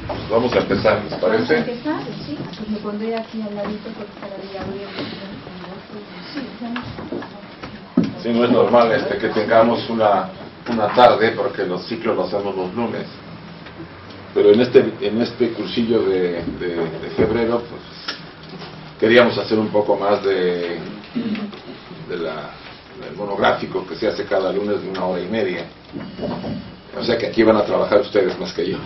Pues vamos a empezar, ¿les parece? Vamos a empezar, sí. Pues me pondré aquí al ladito porque estaría abriendo. Sí, no es normal que tengamos una tarde, porque los ciclos los hacemos los lunes. Pero en este cursillo de febrero, pues queríamos hacer un poco más del monográfico que se hace cada lunes de 1 hora y media. O sea que aquí van a trabajar ustedes más que yo.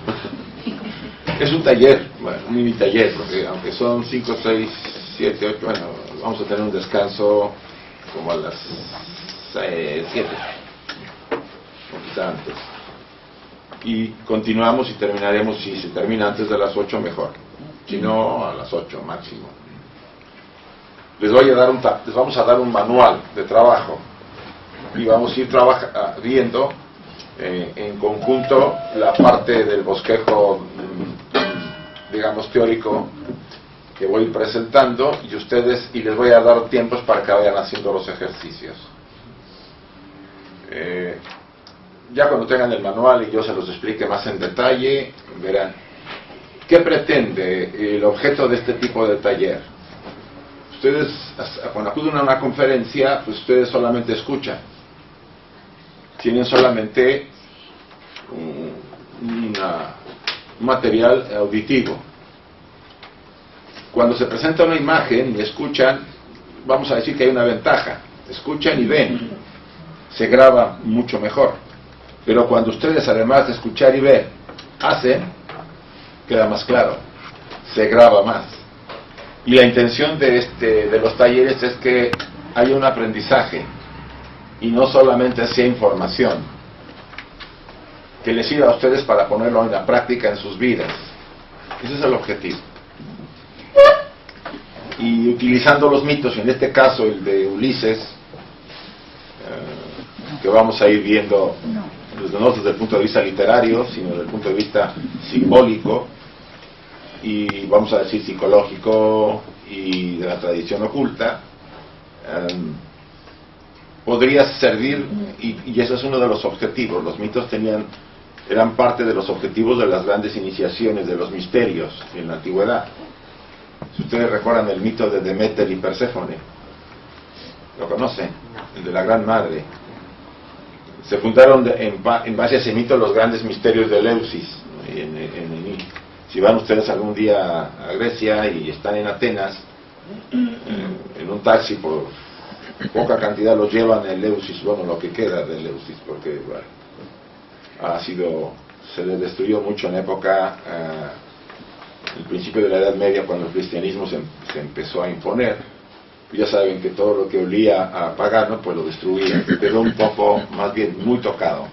Es un taller, bueno, un mini taller, porque aunque son 5, 6, 7, 8, bueno, vamos a tener un descanso como a las 7, o quizá antes. Y continuamos y terminaremos, si se termina antes de las 8 mejor, si no a las 8 máximo. Les vamos a dar un manual de trabajo y vamos a ir viendo en conjunto la parte del bosquejo, digamos, teórico que voy presentando, y les voy a dar tiempos para que vayan haciendo los ejercicios. Ya cuando tengan el manual y yo se los explique más en detalle, verán qué pretende el objeto de este tipo de taller. Ustedes, cuando acuden a una conferencia, pues ustedes solamente escuchan, tienen solamente un material auditivo. Cuando se presenta una imagen y escuchan, vamos a decir que hay una ventaja: escuchan y ven, se graba mucho mejor. Pero cuando ustedes, además de escuchar y ver, hacen, queda más claro, se graba más. Y la intención de los talleres es que haya un aprendizaje y no solamente sea información, que les sirva a ustedes para ponerlo en la práctica en sus vidas. Ese es el objetivo. Y utilizando los mitos, en este caso el de Ulises, que vamos a ir viendo no desde el punto de vista literario, sino desde el punto de vista simbólico, y vamos a decir psicológico y de la tradición oculta, podría servir, y ese es uno de los objetivos. Los mitos eran parte de los objetivos de las grandes iniciaciones, de los misterios en la antigüedad. Si ustedes recuerdan el mito de Deméter y Perséfone, ¿lo conocen? El de la Gran Madre. Se fundaron en base a ese mito los grandes misterios de Eleusis. Si van ustedes algún día a Grecia y están en Atenas, en un taxi por poca cantidad los llevan a Eleusis, bueno, lo que queda de Eleusis, porque bueno, se le destruyó mucho en época, el principio de la Edad Media, cuando el cristianismo se empezó a imponer. Ya saben que todo lo que olía a pagano, pues lo destruían. Quedó un poco, más bien, muy tocado.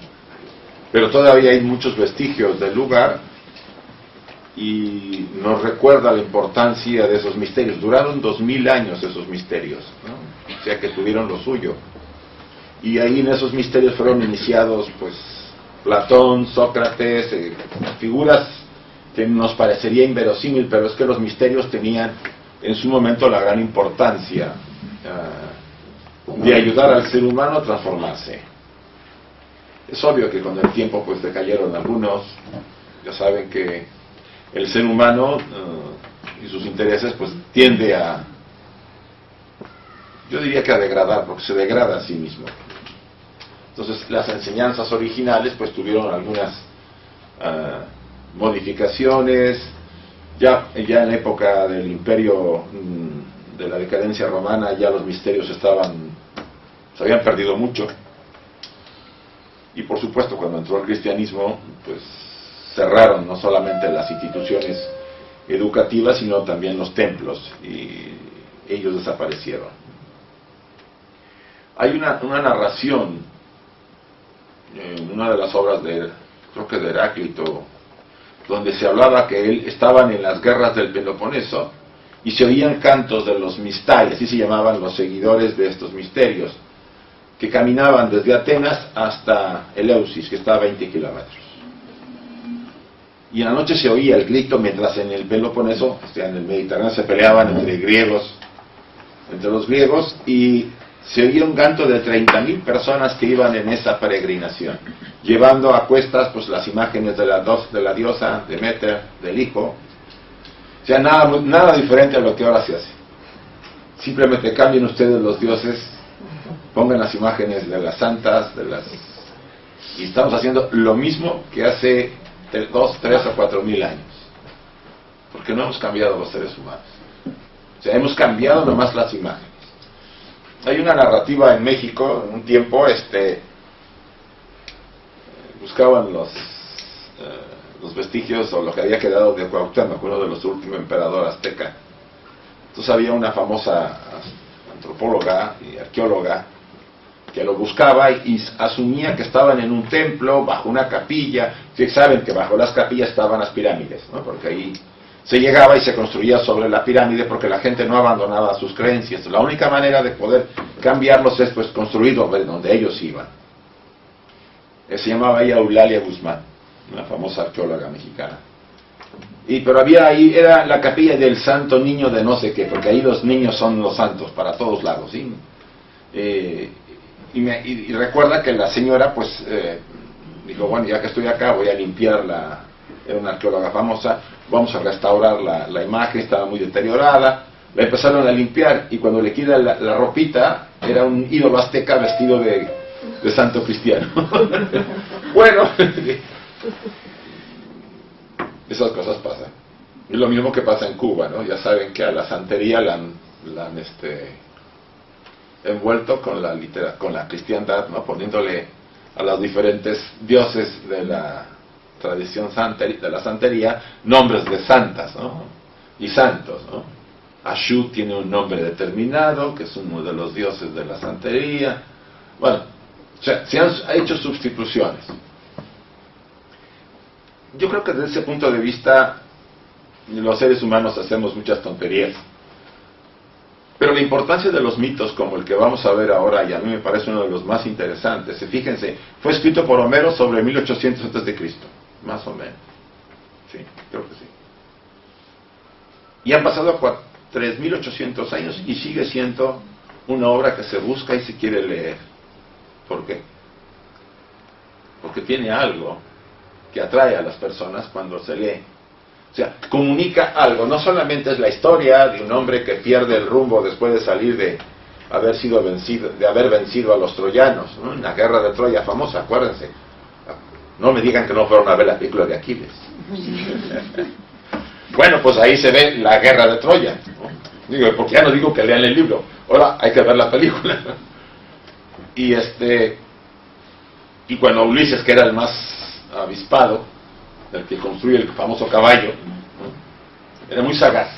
Pero todavía hay muchos vestigios del lugar y nos recuerda la importancia de esos misterios. Duraron 2000 años esos misterios, ¿no? O sea que tuvieron lo suyo. Y ahí en esos misterios fueron iniciados, pues, Platón, Sócrates, figuras que nos parecería inverosímil, pero es que los misterios tenían en su momento la gran importancia de ayudar al ser humano a transformarse. Es obvio que con el tiempo pues decayeron algunos. Ya saben que el ser humano y sus intereses pues tiende a, yo diría que a degradar, porque se degrada a sí mismo. Entonces las enseñanzas originales pues tuvieron algunas modificaciones. Ya en la época del imperio, de la decadencia romana, ya los misterios se habían perdido mucho. Y por supuesto, cuando entró el cristianismo, pues cerraron no solamente las instituciones educativas, sino también los templos, y ellos desaparecieron. Hay una narración en una de las obras creo que de Heráclito, donde se hablaba que estaban en las guerras del Peloponeso y se oían cantos de los mistai, así se llamaban los seguidores de estos misterios, que caminaban desde Atenas hasta Eleusis, que está a 20 kilómetros. Y en la noche se oía el grito, mientras en el Peloponeso, en el Mediterráneo, se peleaban entre los griegos, y se oía un canto de 30.000 personas que iban en esa peregrinación, llevando a cuestas pues las imágenes de la diosa, Demeter, del hijo. O sea, nada diferente a lo que ahora se hace. Simplemente cambien ustedes los dioses, pongan las imágenes de las santas, y estamos haciendo lo mismo que hace 2, 3 o 4.000 años. Porque no hemos cambiado los seres humanos. O sea, hemos cambiado nomás las imágenes. Hay una narrativa en México, en un tiempo, buscaban los vestigios o lo que había quedado de Cuauhtémoc, uno de los últimos emperadores azteca. Entonces había una famosa antropóloga y arqueóloga que lo buscaba y asumía que estaban en un templo, bajo una capilla. Ustedes saben que bajo las capillas estaban las pirámides, ¿no? Porque ahí se llegaba y se construía sobre la pirámide porque la gente no abandonaba sus creencias. La única manera de poder cambiarlos es pues construir donde ellos iban. Se llamaba ella Eulalia Guzmán, una famosa arqueóloga mexicana. Pero había ahí, era la capilla del santo niño de no sé qué, porque ahí los niños son los santos para todos lados, ¿sí? Y recuerda que la señora pues dijo, bueno, ya que estoy acá voy a limpiarla. Era una arqueóloga famosa, vamos a restaurar la imagen, estaba muy deteriorada. La empezaron a limpiar y cuando le quita la ropita era un ídolo azteca vestido de santo cristiano. Bueno, esas cosas pasan. Y lo mismo que pasa en Cuba, ¿no? Ya saben que a la santería la han envuelto con la cristiandad, ¿no? Poniéndole a los diferentes dioses de la tradición de la santería nombres de santas, ¿no? Y santos, ¿no? Ashu tiene un nombre determinado, que es uno de los dioses de la santería. Bueno, o sea, se han hecho sustituciones. Yo creo que desde ese punto de vista los seres humanos hacemos muchas tonterías. Pero la importancia de los mitos como el que vamos a ver ahora, y a mí me parece uno de los más interesantes, fíjense, fue escrito por Homero sobre 1800 a.C., más o menos. Sí, creo que sí. Y han pasado 3.800 años y sigue siendo una obra que se busca y se quiere leer. ¿Por qué? Porque tiene algo que atrae a las personas cuando se lee. O sea, comunica algo. No solamente es la historia de un hombre que pierde el rumbo después de salir de haber vencido a los troyanos, ¿no? En la guerra de Troya famosa, acuérdense. No me digan que no fueron a ver la película de Aquiles. Bueno, pues ahí se ve la guerra de Troya, ¿no? Digo, porque ya no digo que lean el libro, ahora hay que ver la película. Y cuando Ulises, que era el más avispado, el que construye el famoso caballo, ¿no? Era muy sagaz.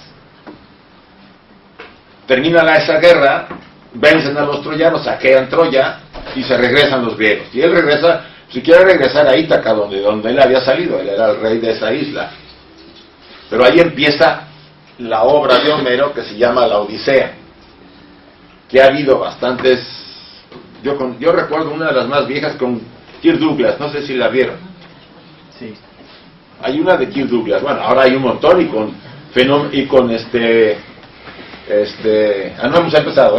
Termina esa guerra, vencen a los troyanos, saquean Troya y se regresan los griegos. Y él regresa, si quiere regresar a Ítaca, donde él había salido, él era el rey de esa isla. Pero ahí empieza la obra de Homero que se llama La Odisea, que ha habido bastantes. Yo recuerdo una de las más viejas con Kirk Douglas, no sé si la vieron. Sí. Hay una de Kirk Douglas, bueno, ahora hay un montón y con no hemos empezado,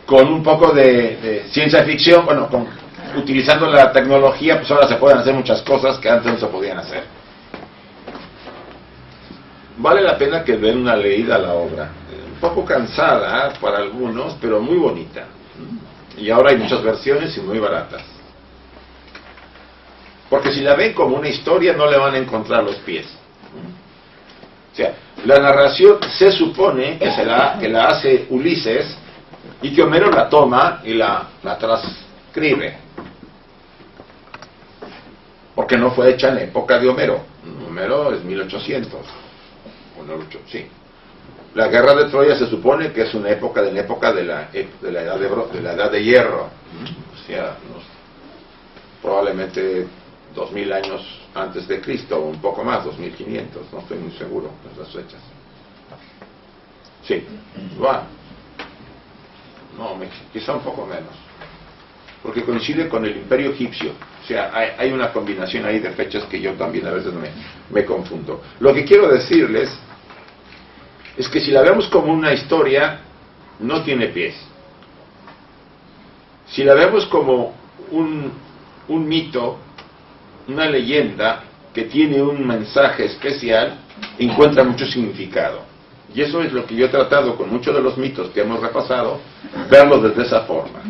con un poco de ciencia ficción, bueno, utilizando la tecnología, pues ahora se pueden hacer muchas cosas que antes no se podían hacer. Vale la pena que den una leída a la obra, un poco cansada para algunos, pero muy bonita. Y ahora hay muchas versiones y muy baratas. Porque si la ven como una historia no le van a encontrar los pies. O sea, la narración se supone que la hace Ulises y que Homero la toma y la transcribe. Porque no fue hecha en la época de Homero. Homero es 1800. Sí. La guerra de Troya se supone que es una época de la edad de hierro. O sea, probablemente 2000 años antes de Cristo, o un poco más, 2500, no estoy muy seguro de las fechas. Sí, va. No, quizá un poco menos. Porque coincide con el Imperio Egipcio. O sea, hay una combinación ahí de fechas que yo también a veces me confundo. Lo que quiero decirles es que si la vemos como una historia, no tiene pies. Si la vemos como un mito, una leyenda que tiene un mensaje especial, encuentra mucho significado. Y eso es lo que yo he tratado con muchos de los mitos que hemos repasado, verlos desde esa forma.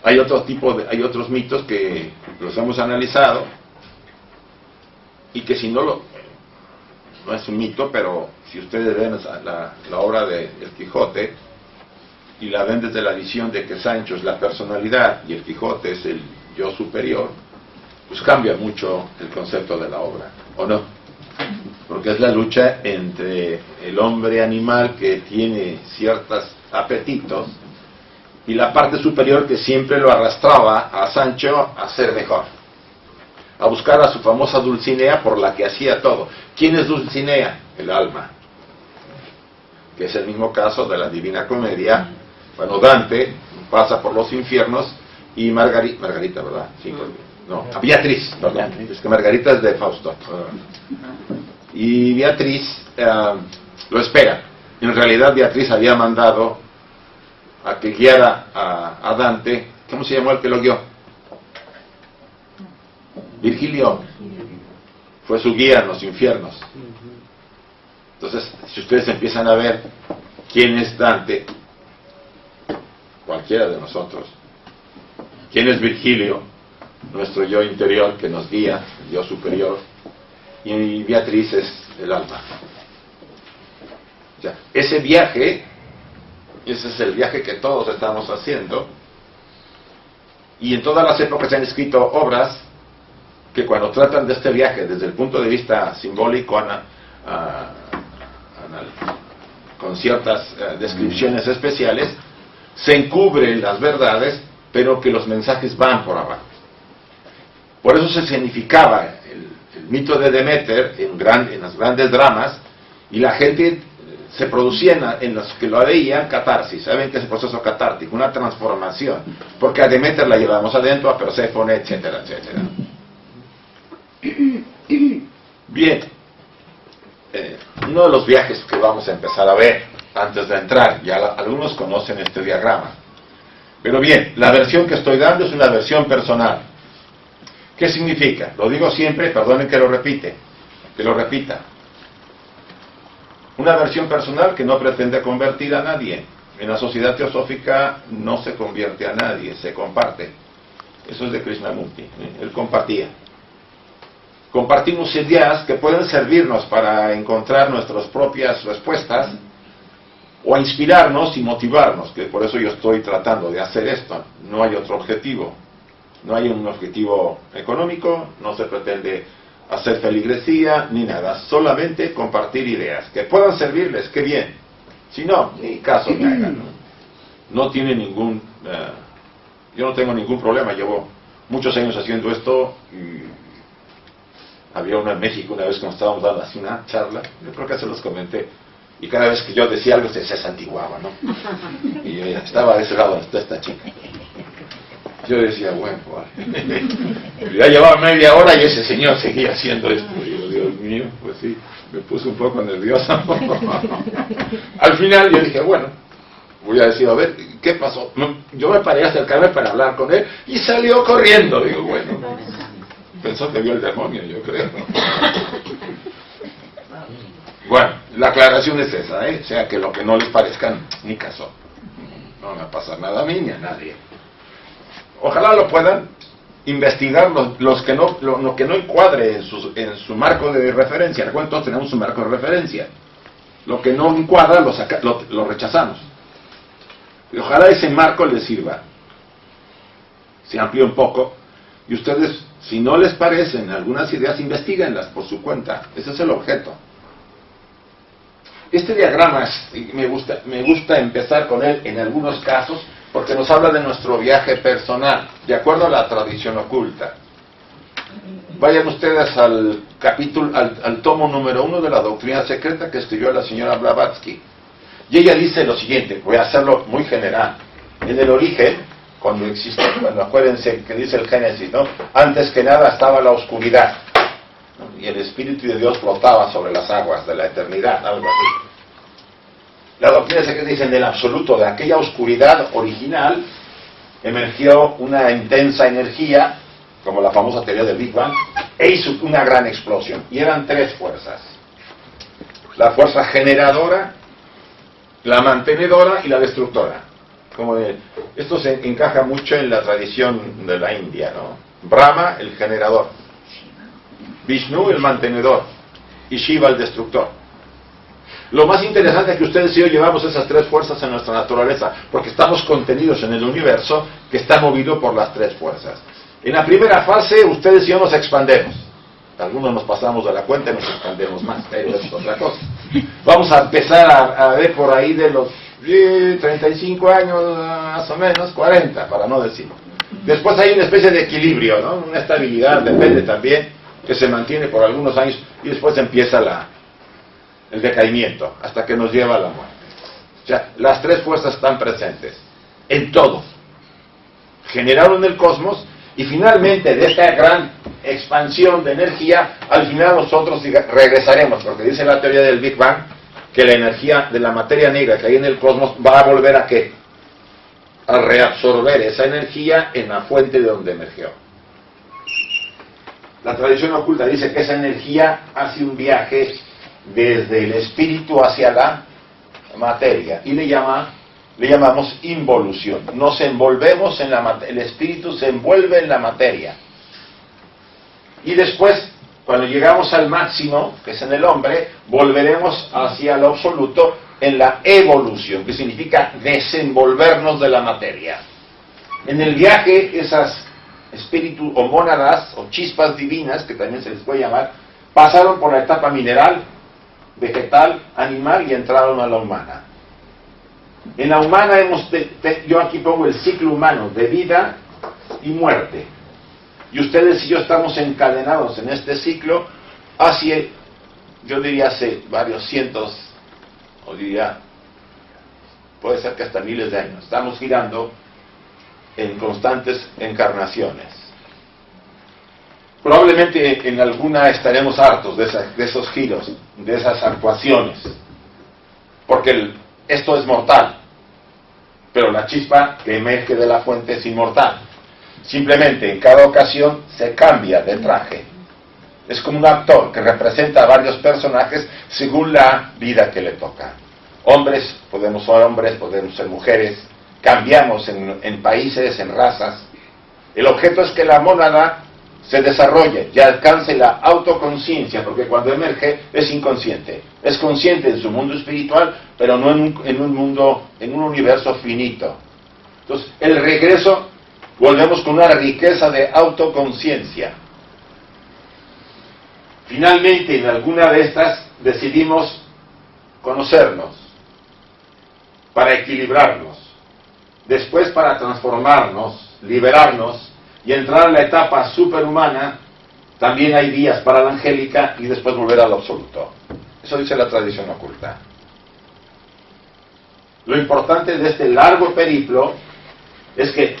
Hay otros mitos que los hemos analizado y que si no es un mito, pero si ustedes ven la obra de El Quijote y la ven desde la visión de que Sancho es la personalidad y el Quijote es el yo superior, pues cambia mucho el concepto de la obra, ¿o no? Porque es la lucha entre el hombre animal que tiene ciertos apetitos y la parte superior que siempre lo arrastraba a Sancho a ser mejor, a buscar a su famosa Dulcinea por la que hacía todo. ¿Quién es Dulcinea? El alma, que es el mismo caso de la Divina Comedia. Bueno, Dante pasa por los infiernos y Margarita, ¿verdad? Sí, no, Beatriz, perdón, es que Margarita es de Fausto. Y Beatriz lo espera. En realidad Beatriz había mandado a que guiara a Dante. ¿Cómo se llamó el que lo guió? Virgilio. Fue su guía en los infiernos. Entonces, si ustedes empiezan a ver quién es Dante, cualquiera de nosotros, quién es Virgilio, nuestro yo interior que nos guía, el yo superior, y Beatriz es el alma. O sea, ese viaje, ese es el viaje que todos estamos haciendo, y en todas las épocas se han escrito obras que cuando tratan de este viaje desde el punto de vista simbólico, con ciertas descripciones especiales, se encubren las verdades, pero que los mensajes van por abajo. Por eso se significaba el mito de Deméter en los grandes dramas, y la gente se producía en los que lo veían catarsis. ¿Saben qué es el proceso catártico? Una transformación, porque a Deméter la llevamos adentro, a Perséfone, etcétera, etcétera. Bien, uno de los viajes que vamos a empezar a ver antes de entrar, ya algunos conocen este diagrama, pero bien, la versión que estoy dando es una versión personal. ¿Qué significa? Lo digo siempre, perdonen que lo repita. Una versión personal que no pretende convertir a nadie. En la sociedad teosófica no se convierte a nadie, se comparte. Eso es de Krishnamurti, él compartía. Compartimos ideas que pueden servirnos para encontrar nuestras propias respuestas o a inspirarnos y motivarnos, que por eso yo estoy tratando de hacer esto. No hay otro objetivo. No hay un objetivo económico, no se pretende hacer feligresía ni nada, solamente compartir ideas que puedan servirles, qué bien. Si no, ni caso me hagan. No tiene ningún... yo no tengo ningún problema, llevo muchos años haciendo esto. Y había uno en México una vez que nos estábamos dando así una charla, yo creo que se los comenté, y cada vez que yo decía algo se santiguaba, ¿no? Y yo estaba de ese lado donde está esta chica. Yo decía, bueno, vale. Ya llevaba media hora y ese señor seguía haciendo esto. Y yo, Dios mío, pues sí, me puse un poco nervioso. Al final yo dije, bueno, voy a decir, a ver, ¿qué pasó? Yo me paré a acercarme para hablar con él y salió corriendo. Digo, bueno, pensó que vio el demonio, yo creo. Bueno, la aclaración es esa, o sea, que lo que no les parezca, ni caso. No me va a pasar nada a mí ni a nadie. Ojalá lo puedan investigar los que no, lo que no encuadre en su marco de referencia. Recuerden, todos tenemos un marco de referencia. Lo que no encuadra lo rechazamos. Y ojalá ese marco les sirva. Se amplía un poco. Y ustedes, si no les parecen algunas ideas, investíguenlas por su cuenta. Ese es el objeto. Este diagrama me gusta empezar con él en algunos casos, porque nos habla de nuestro viaje personal, de acuerdo a la tradición oculta. Vayan ustedes al capítulo, al tomo número 1 de la doctrina secreta que escribió la señora Blavatsky. Y ella dice lo siguiente, voy a hacerlo muy general. En el origen, cuando acuérdense que dice el Génesis, ¿no? Antes que nada estaba la oscuridad, ¿no? Y el Espíritu de Dios flotaba sobre las aguas de la eternidad, algo así. La doctrina secreta dice en el absoluto, de aquella oscuridad original emergió una intensa energía, como la famosa teoría del Big Bang, e hizo una gran explosión. Y eran tres fuerzas: la fuerza generadora, la mantenedora y la destructora. Esto se encaja mucho en la tradición de la India, ¿no? Brahma, el generador; Vishnu, el mantenedor; y Shiva, el destructor. Lo más interesante es que ustedes y yo llevamos esas tres fuerzas en nuestra naturaleza, porque estamos contenidos en el universo que está movido por las tres fuerzas. En la primera fase, ustedes y yo nos expandemos. Algunos nos pasamos de la cuenta y nos expandemos más, pero es otra cosa. Vamos a empezar a ver por ahí de los 35 años, más o menos, 40, para no decir. Después hay una especie de equilibrio, ¿no? Una estabilidad, depende también, que se mantiene por algunos años, y después empieza el decaimiento, hasta que nos lleva a la muerte. O sea, las tres fuerzas están presentes en todo, generaron el cosmos, y finalmente de esta gran expansión de energía, al final nosotros regresaremos, porque dice la teoría del Big Bang, que la energía de la materia negra que hay en el cosmos va a volver ¿a qué? A reabsorber esa energía en la fuente de donde emergió. La tradición oculta dice que esa energía hace un viaje desde el espíritu hacia la materia, y le llamamos involución. Nos envolvemos en la materia, el espíritu se envuelve en la materia. Y después, cuando llegamos al máximo, que es en el hombre, volveremos hacia lo absoluto en la evolución, que significa desenvolvernos de la materia. En el viaje, esas espíritus o mónadas o chispas divinas, que también se les puede llamar, pasaron por la etapa mineral, vegetal, animal y entraron a la humana. En la humana yo aquí pongo el ciclo humano de vida y muerte. Y ustedes y yo estamos encadenados en este ciclo yo diría hace varios cientos, o diría, puede ser que hasta miles de años. Estamos girando en constantes encarnaciones. Probablemente en alguna estaremos hartos de esos giros, de esas actuaciones, porque esto es mortal, pero la chispa que emerge de la fuente es inmortal. Simplemente en cada ocasión se cambia de traje. Es como un actor que representa a varios personajes según la vida que le toca. Hombres, podemos ser mujeres, cambiamos en países, en razas. El objeto es que la mónada se desarrolle y alcance la autoconciencia, porque cuando emerge es inconsciente. Es consciente en su mundo espiritual, pero no en un universo finito. Entonces, el regreso, volvemos con una riqueza de autoconciencia. Finalmente, en alguna de estas, decidimos conocernos, para equilibrarnos, después para transformarnos, liberarnos, y entrar a la etapa superhumana. También hay vías para la angélica y después volver al absoluto. Eso dice la tradición oculta. Lo importante de este largo periplo es que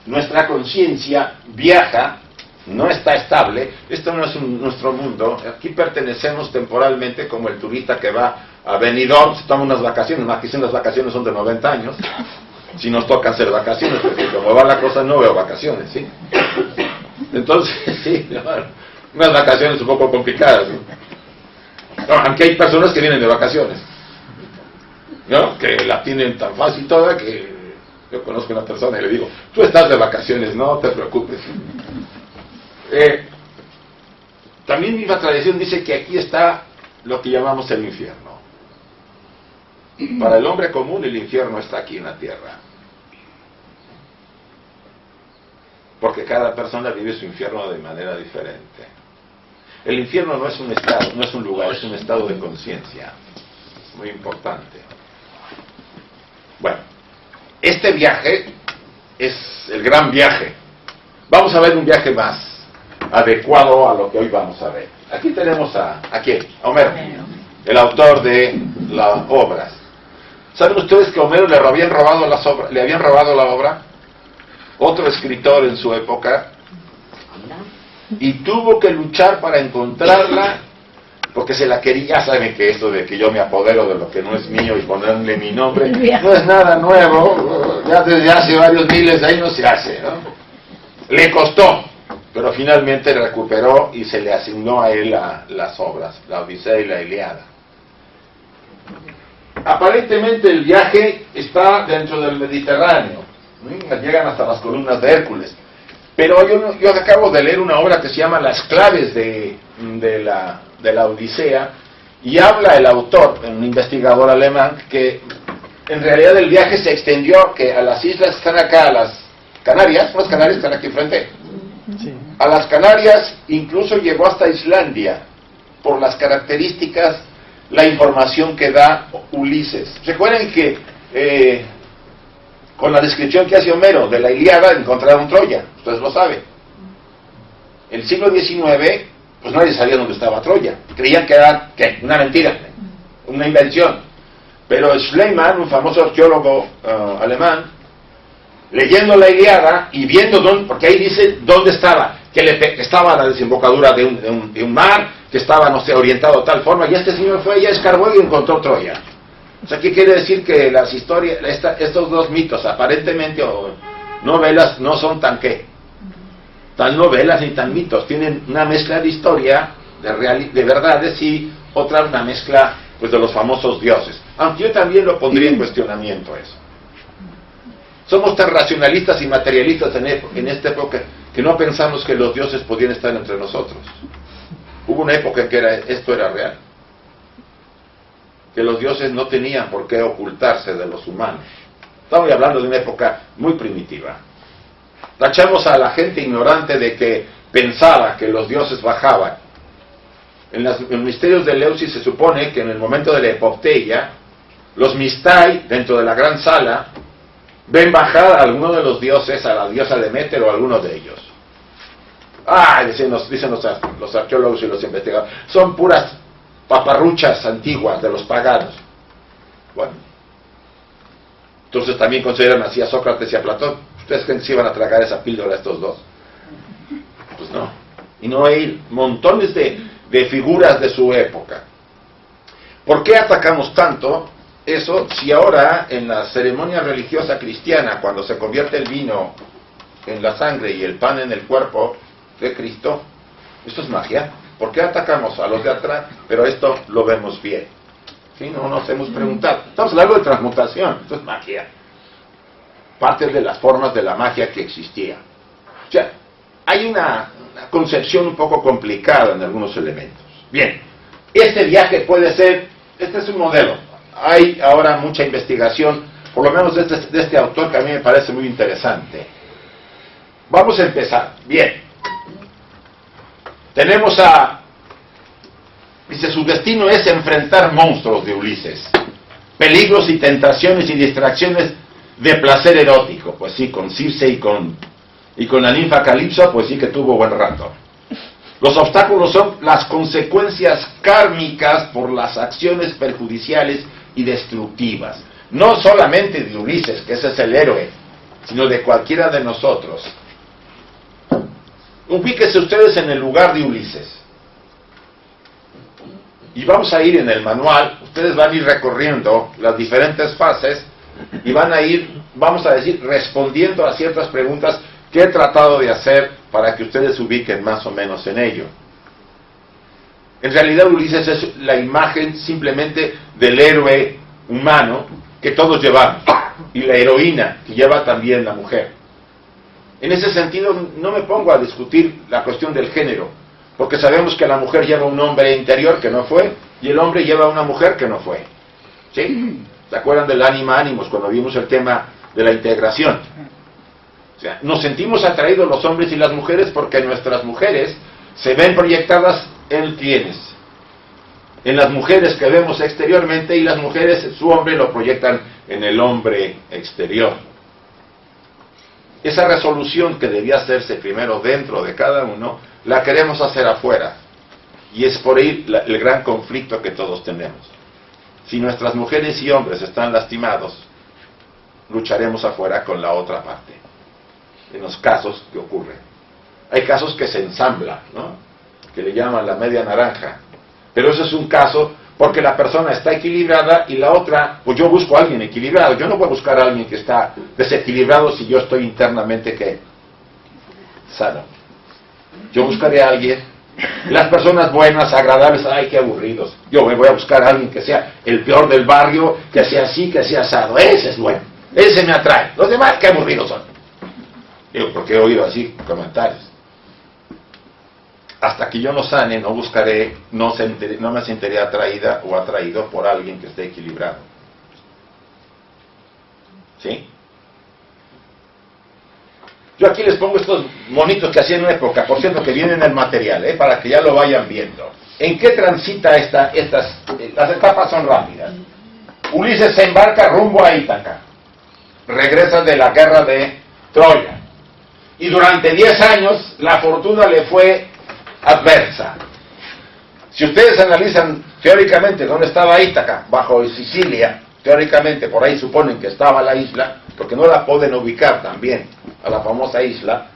nuestra conciencia viaja, no está estable. Esto no es nuestro mundo. Aquí pertenecemos temporalmente como el turista que va a Benidorm, se toma unas vacaciones, más que si las vacaciones son de 90 años. Si nos toca hacer vacaciones, porque como va la cosa no veo vacaciones, ¿sí? Entonces, sí, unas vacaciones un poco complicadas, ¿no? Aunque hay personas que vienen de vacaciones, ¿no? Que la tienen tan fácil toda que yo conozco a una persona y le digo, tú estás de vacaciones, no te preocupes. También mi tradición dice que aquí está lo que llamamos el infierno. Para el hombre común el infierno está aquí en la tierra, porque cada persona vive su infierno de manera diferente. El infierno no es un estado, no es un lugar, es un estado de conciencia, muy importante. Bueno, este viaje es el gran viaje. Vamos a ver un viaje más adecuado a lo que hoy vamos a ver. Aquí tenemos ¿a quién? A Homero, el autor de las obras. ¿Saben ustedes que a Homero le habían robado la obra? Otro escritor en su época, y tuvo que luchar para encontrarla porque se la quería. Ya saben que esto de que yo me apodero de lo que no es mío y ponerle mi nombre no es nada nuevo, ya desde hace varios miles de años se hace, ¿no? Le costó, pero finalmente recuperó y se le asignó a él las obras, la Odisea y la Ilíada. Aparentemente el viaje está dentro del Mediterráneo, llegan hasta las columnas de Hércules, pero yo acabo de leer una obra que se llama Las claves de la Odisea, y habla el autor, un investigador alemán, que en realidad el viaje se extendió que a las islas que están acá, a las Canarias, unas Canarias que están aquí enfrente, sí. A las Canarias incluso llegó hasta Islandia, por las características, la información que da Ulises. Recuerden que con la descripción que hace Homero de la Ilíada encontraron Troya, ustedes lo saben. El siglo XIX, pues nadie sabía dónde estaba Troya, creían que era una mentira, una invención. Pero Schliemann, un famoso arqueólogo alemán, leyendo la Ilíada y viendo dónde, porque ahí dice dónde estaba, que estaba a la desembocadura de un mar, que estaba, no sé, orientado de tal forma, y este señor fue allá, escarbó y encontró Troya. O sea, ¿qué quiere decir? Que las historias, estos dos mitos, aparentemente, o novelas, no son tan novelas ni tan mitos, tienen una mezcla de historia, de verdades, y otra una mezcla, pues, de los famosos dioses. Aunque yo también lo pondría en cuestionamiento eso. Somos tan racionalistas y materialistas en esta época que no pensamos que los dioses podían estar entre nosotros. Hubo una época en que esto era real, que los dioses no tenían por qué ocultarse de los humanos. Estamos hablando de una época muy primitiva. Tachamos a la gente ignorante de que pensaba que los dioses bajaban. En los misterios de Eleusis se supone que en el momento de la epopeya, los mistai, dentro de la gran sala, ven bajar a alguno de los dioses, a la diosa Deméter o a alguno de ellos. Dicen los arqueólogos y los investigadores, son puras paparruchas antiguas de los paganos. Bueno, entonces también consideran así a Sócrates y a Platón. ¿Ustedes creen que se iban a tragar esa píldora estos dos? Pues no. Y no hay montones de figuras de su época. ¿Por qué atacamos tanto eso si ahora en la ceremonia religiosa cristiana, cuando se convierte el vino en la sangre y el pan en el cuerpo de Cristo, esto es magia? ¿Por qué atacamos a los de atrás, pero esto lo vemos bien? ¿Sí? No nos hemos preguntado. Estamos hablando de transmutación, esto es magia. Parte de las formas de la magia que existía. O sea, hay una concepción un poco complicada en algunos elementos. Bien, este viaje puede ser, este es un modelo. Hay ahora mucha investigación, por lo menos de este autor, que a mí me parece muy interesante. Vamos a empezar. Bien. Tenemos dice, su destino es enfrentar monstruos de Ulises, peligros y tentaciones y distracciones de placer erótico. Pues sí, con Circe y con la ninfa Calipso, pues sí que tuvo buen rato. Los obstáculos son las consecuencias kármicas por las acciones perjudiciales y destructivas, no solamente de Ulises, que ese es el héroe, sino de cualquiera de nosotros. Ubíquense ustedes en el lugar de Ulises. Y vamos a ir en el manual, ustedes van a ir recorriendo las diferentes fases y van a ir, vamos a decir, respondiendo a ciertas preguntas que he tratado de hacer para que ustedes se ubiquen más o menos en ello. En realidad Ulises es la imagen simplemente del héroe humano que todos llevamos, y la heroína que lleva también la mujer. En ese sentido no me pongo a discutir la cuestión del género, porque sabemos que la mujer lleva un hombre interior que no fue, y el hombre lleva una mujer que no fue. ¿Sí? ¿Se acuerdan del ánima ánimos cuando vimos el tema de la integración? O sea, nos sentimos atraídos los hombres y las mujeres porque nuestras mujeres se ven proyectadas en quienes, en las mujeres que vemos exteriormente, y las mujeres, su hombre lo proyectan en el hombre exterior. Esa resolución que debía hacerse primero dentro de cada uno, la queremos hacer afuera, y es por ahí el gran conflicto que todos tenemos. Si nuestras mujeres y hombres están lastimados, lucharemos afuera con la otra parte, en los casos que ocurren. Hay casos que se ensamblan, ¿no?, que le llaman la media naranja, Pero eso es un caso porque la persona está equilibrada y la otra, pues yo busco a alguien equilibrado. Yo no voy a buscar a alguien que está desequilibrado si yo estoy internamente, ¿qué? Sano. Yo buscaré a alguien. Las personas buenas, agradables, ay, qué aburridos. Yo me voy a buscar a alguien que sea el peor del barrio, que sea así, que sea asado. Ese es bueno. Ese me atrae. Los demás, qué aburridos son. Digo, porque he oído así comentarios. Hasta que yo no sane, no buscaré, no me sentiré atraída o atraído por alguien que esté equilibrado. ¿Sí? Yo aquí les pongo estos monitos que hacía en una época, por cierto, que vienen en el material, para que ya lo vayan viendo. ¿En qué transita las etapas son rápidas? Ulises se embarca rumbo a Ítaca. Regresa de la guerra de Troya. Y durante 10 años la fortuna le fue adversa. Si ustedes analizan teóricamente dónde estaba Ítaca, bajo Sicilia, teóricamente por ahí suponen que estaba la isla, porque no la pueden ubicar también a la famosa isla,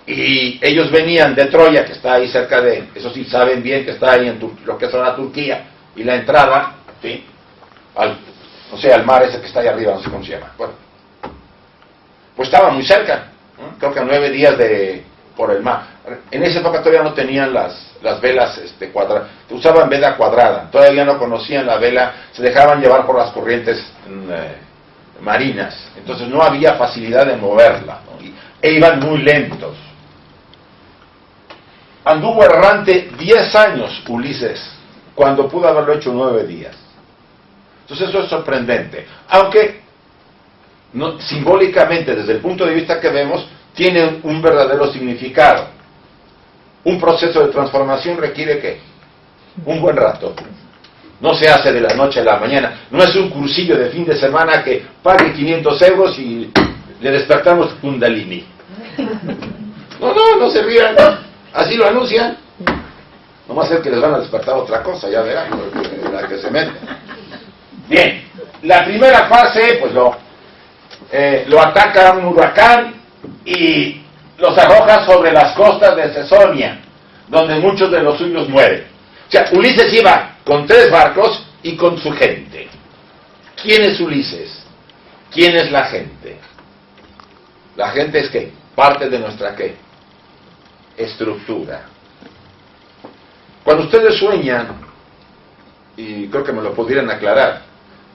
y ellos venían de Troya, que está ahí cerca de, eso sí saben bien que está ahí en lo que es ahora Turquía, y la entrada, ¿sí? al mar ese que está ahí arriba, no sé cómo se llama, bueno, pues estaba muy cerca, creo que a 9 días por el mar. En esa época todavía no tenían las velas cuadradas, usaban vela cuadrada, todavía no conocían la vela, se dejaban llevar por las corrientes marinas, entonces no había facilidad de moverla, ¿no? E iban muy lentos. Anduvo errante 10 años Ulises, cuando pudo haberlo hecho 9 días. Entonces eso es sorprendente, aunque no, simbólicamente, desde el punto de vista que vemos, tiene un verdadero significado. Un proceso de transformación requiere ¿qué? Un buen rato. No se hace de la noche a la mañana. No es un cursillo de fin de semana que pague 500 euros y le despertamos Kundalini. No se rían. Así lo anuncian. Nomás es que les van a despertar otra cosa, ya verán, la que se mete. Bien, la primera fase, pues lo ataca un huracán y los arroja sobre las costas de Cesonia, donde muchos de los suyos mueren. O sea, Ulises iba con 3 barcos y con su gente. ¿Quién es Ulises? ¿Quién es la gente? La gente es ¿qué? Parte de nuestra ¿qué? Estructura. Cuando ustedes sueñan, y creo que me lo podrían aclarar,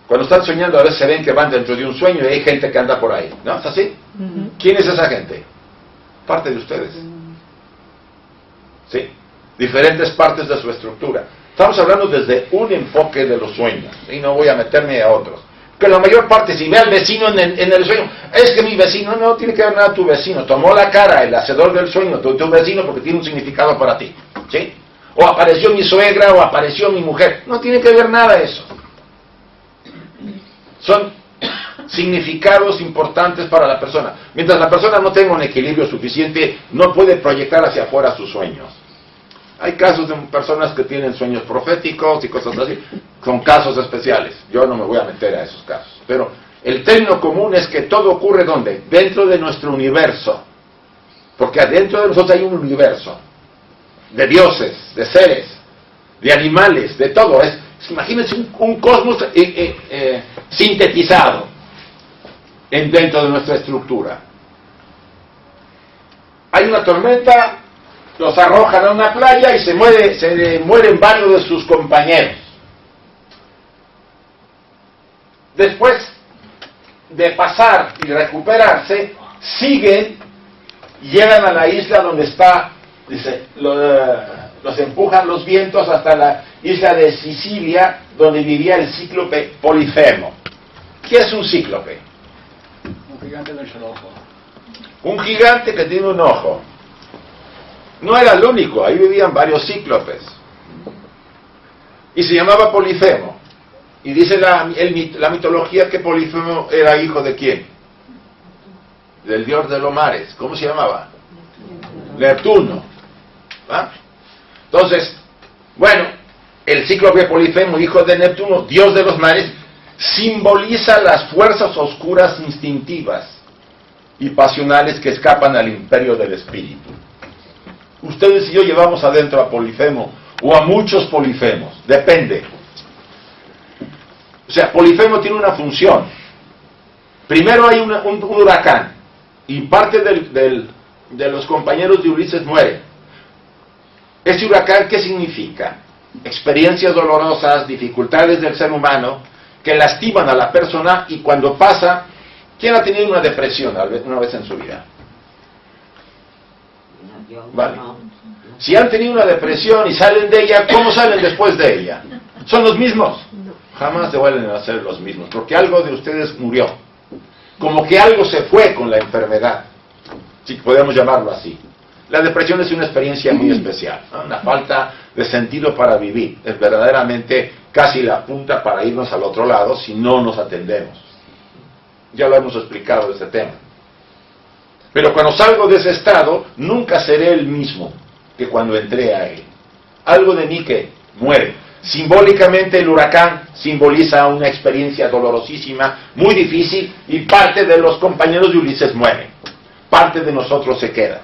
cuando están soñando a veces se ven que van dentro de un sueño y hay gente que anda por ahí, ¿no? ¿Es así? ¿Quién es esa gente? Parte de ustedes. ¿Sí? Diferentes partes de su estructura. Estamos hablando desde un enfoque de los sueños, y no voy a meterme a otros. Que la mayor parte, si ve al vecino en el sueño, es que mi vecino, no tiene que ver nada tu vecino, tomó la cara el hacedor del sueño, tu vecino, porque tiene un significado para ti, ¿sí? O apareció mi suegra, o apareció mi mujer, no tiene que ver nada eso. Son significados importantes para la persona. Mientras la persona no tenga un equilibrio suficiente, no puede proyectar hacia afuera sus sueños. Hay casos de personas que tienen sueños proféticos y cosas así, son casos especiales. Yo no me voy a meter a esos casos. Pero el término común es que todo ocurre ¿dónde? Dentro de nuestro universo. Porque adentro de nosotros hay un universo de dioses, de seres, de animales, de todo. Imagínense un cosmos sintetizado dentro de nuestra estructura. Hay una tormenta, los arrojan a una playa y se mueren varios de sus compañeros. Después de pasar y recuperarse, siguen, llegan a la isla donde está, dice, los empujan los vientos hasta la isla de Sicilia, donde vivía el cíclope Polifemo. ¿Qué es un cíclope? Un gigante de un ojo. Un gigante que tiene un ojo. No era el único, ahí vivían varios cíclopes. Y se llamaba Polifemo. Y dice la mitología que Polifemo era hijo de ¿quién? Del dios de los mares. ¿Cómo se llamaba? Neptuno. ¿Ah? Entonces, bueno, el cíclope Polifemo, hijo de Neptuno, dios de los mares, simboliza las fuerzas oscuras instintivas y pasionales que escapan al imperio del espíritu. Ustedes y yo llevamos adentro a Polifemo, o a muchos Polifemos, depende. O sea, Polifemo tiene una función. Primero hay un huracán, y parte de los compañeros de Ulises muere. Este huracán, ¿qué significa? Experiencias dolorosas, dificultades del ser humano, que lastiman a la persona, y cuando pasa, ¿quién ha tenido una depresión una vez en su vida? Vale. Si han tenido una depresión y salen de ella, ¿cómo salen después de ella? ¿Son los mismos? Jamás se vuelven a ser los mismos, porque algo de ustedes murió. Como que algo se fue con la enfermedad, si podemos llamarlo así. La depresión es una experiencia muy especial, ¿no? Una falta de sentido para vivir. Es verdaderamente casi la punta para irnos al otro lado si no nos atendemos. Ya lo hemos explicado este tema. Pero cuando salgo de ese estado, nunca seré el mismo que cuando entré a él. Algo de mí que muere. Simbólicamente el huracán simboliza una experiencia dolorosísima, muy difícil, y parte de los compañeros de Ulises mueren. Parte de nosotros se queda.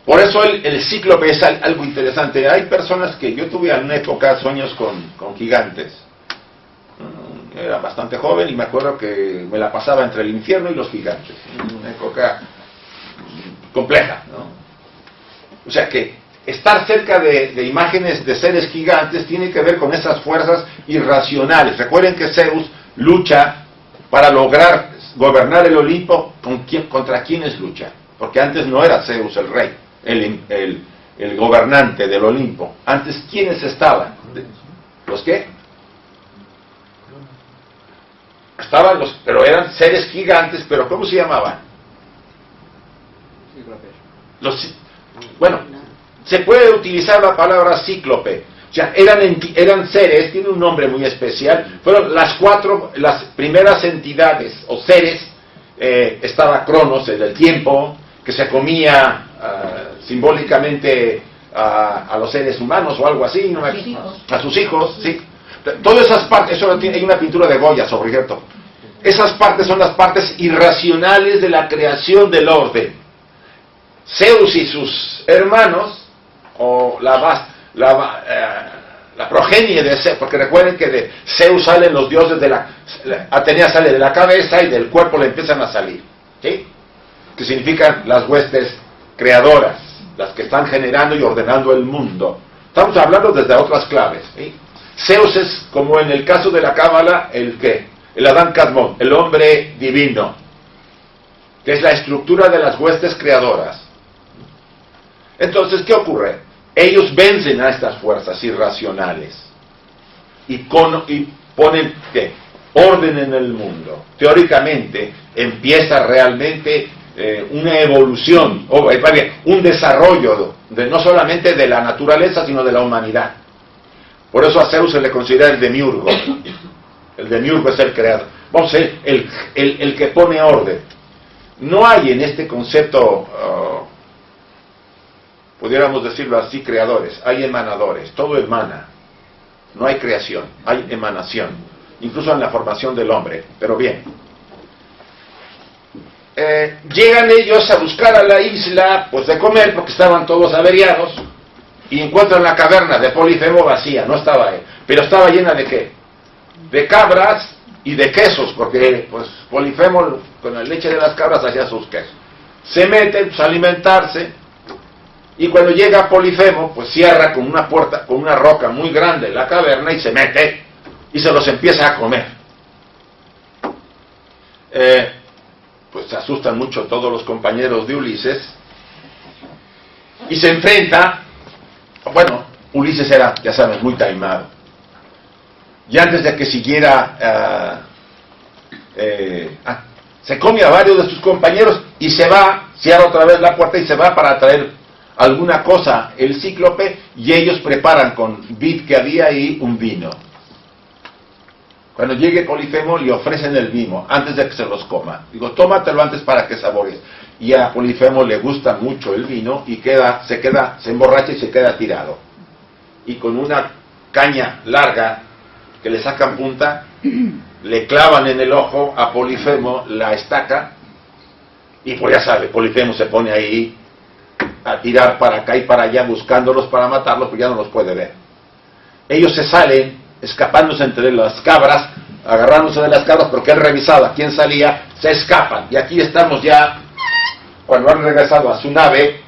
Por eso el cíclope es algo interesante. Hay personas que yo tuve en una época sueños con gigantes. Era bastante joven y me acuerdo que me la pasaba entre el infierno y los gigantes. Una época compleja, ¿no? O sea que estar cerca de imágenes de seres gigantes tiene que ver con esas fuerzas irracionales. Recuerden que Zeus lucha para lograr gobernar el Olimpo. ¿Contra quiénes lucha? Porque antes no era Zeus el rey, el gobernante del Olimpo. Antes, ¿quiénes estaban? ¿Los qué? Estaban pero eran seres gigantes, pero ¿cómo se llamaban? Bueno, se puede utilizar la palabra cíclope. O sea, eran seres, tiene un nombre muy especial. Fueron las primeras entidades o seres. Estaba Cronos, el del tiempo, que se comía simbólicamente a los seres humanos o algo así, ¿no? A sus hijos, sí. Todas esas partes, hay una pintura de Goya sobre esto. Esas partes son las partes irracionales de la creación del orden. Zeus y sus hermanos, o la progenie de Zeus, porque recuerden que de Zeus salen los dioses Atenea sale de la cabeza y del cuerpo le empiezan a salir, ¿sí? Que significan las huestes creadoras, las que están generando y ordenando el mundo. Estamos hablando desde otras claves, ¿sí? Zeus es, como en el caso de la Cábala, el Adán Kadmon, el hombre divino, que es la estructura de las huestes creadoras. Entonces, ¿qué ocurre? Ellos vencen a estas fuerzas irracionales y ponen ¿qué? Orden en el mundo. Teóricamente empieza realmente una evolución, un desarrollo no solamente de la naturaleza, sino de la humanidad. Por eso a Zeus se le considera el demiurgo. El demiurgo es el creador. Vamos a decir, el que pone orden. No hay en este concepto, pudiéramos decirlo así, creadores. Hay emanadores. Todo emana. No hay creación, hay emanación. Incluso en la formación del hombre. Pero bien. Llegan ellos a buscar a la isla, pues de comer, porque estaban todos averiados. Y encuentran la caverna de Polifemo vacía, no estaba él, pero estaba llena de ¿qué? De cabras y de quesos, porque pues Polifemo con la leche de las cabras hacía sus quesos. Se meten pues, a alimentarse, y cuando llega Polifemo, pues cierra con una puerta, con una roca muy grande la caverna y se mete, y se los empieza a comer. Pues se asustan mucho todos los compañeros de Ulises, y se enfrenta. Bueno, Ulises era, ya sabes, muy taimado. Y antes de que siguiera, se come a varios de sus compañeros y se va, cierra otra vez la puerta y se va para traer alguna cosa, el cíclope, y ellos preparan con vid que había ahí un vino. Cuando llegue Polifemo le ofrecen el vino antes de que se los coma. Digo, tómatelo antes para que saborees. Y a Polifemo le gusta mucho el vino y se emborracha y se queda tirado. Y con una caña larga que le sacan punta, le clavan en el ojo a Polifemo la estaca, y pues ya sabe, Polifemo se pone ahí a tirar para acá y para allá buscándolos para matarlos, porque ya no los puede ver. Ellos se salen, escapándose entre las cabras, agarrándose de las cabras, porque él revisaba quién salía, se escapan. Y aquí estamos ya, cuando han regresado a su nave,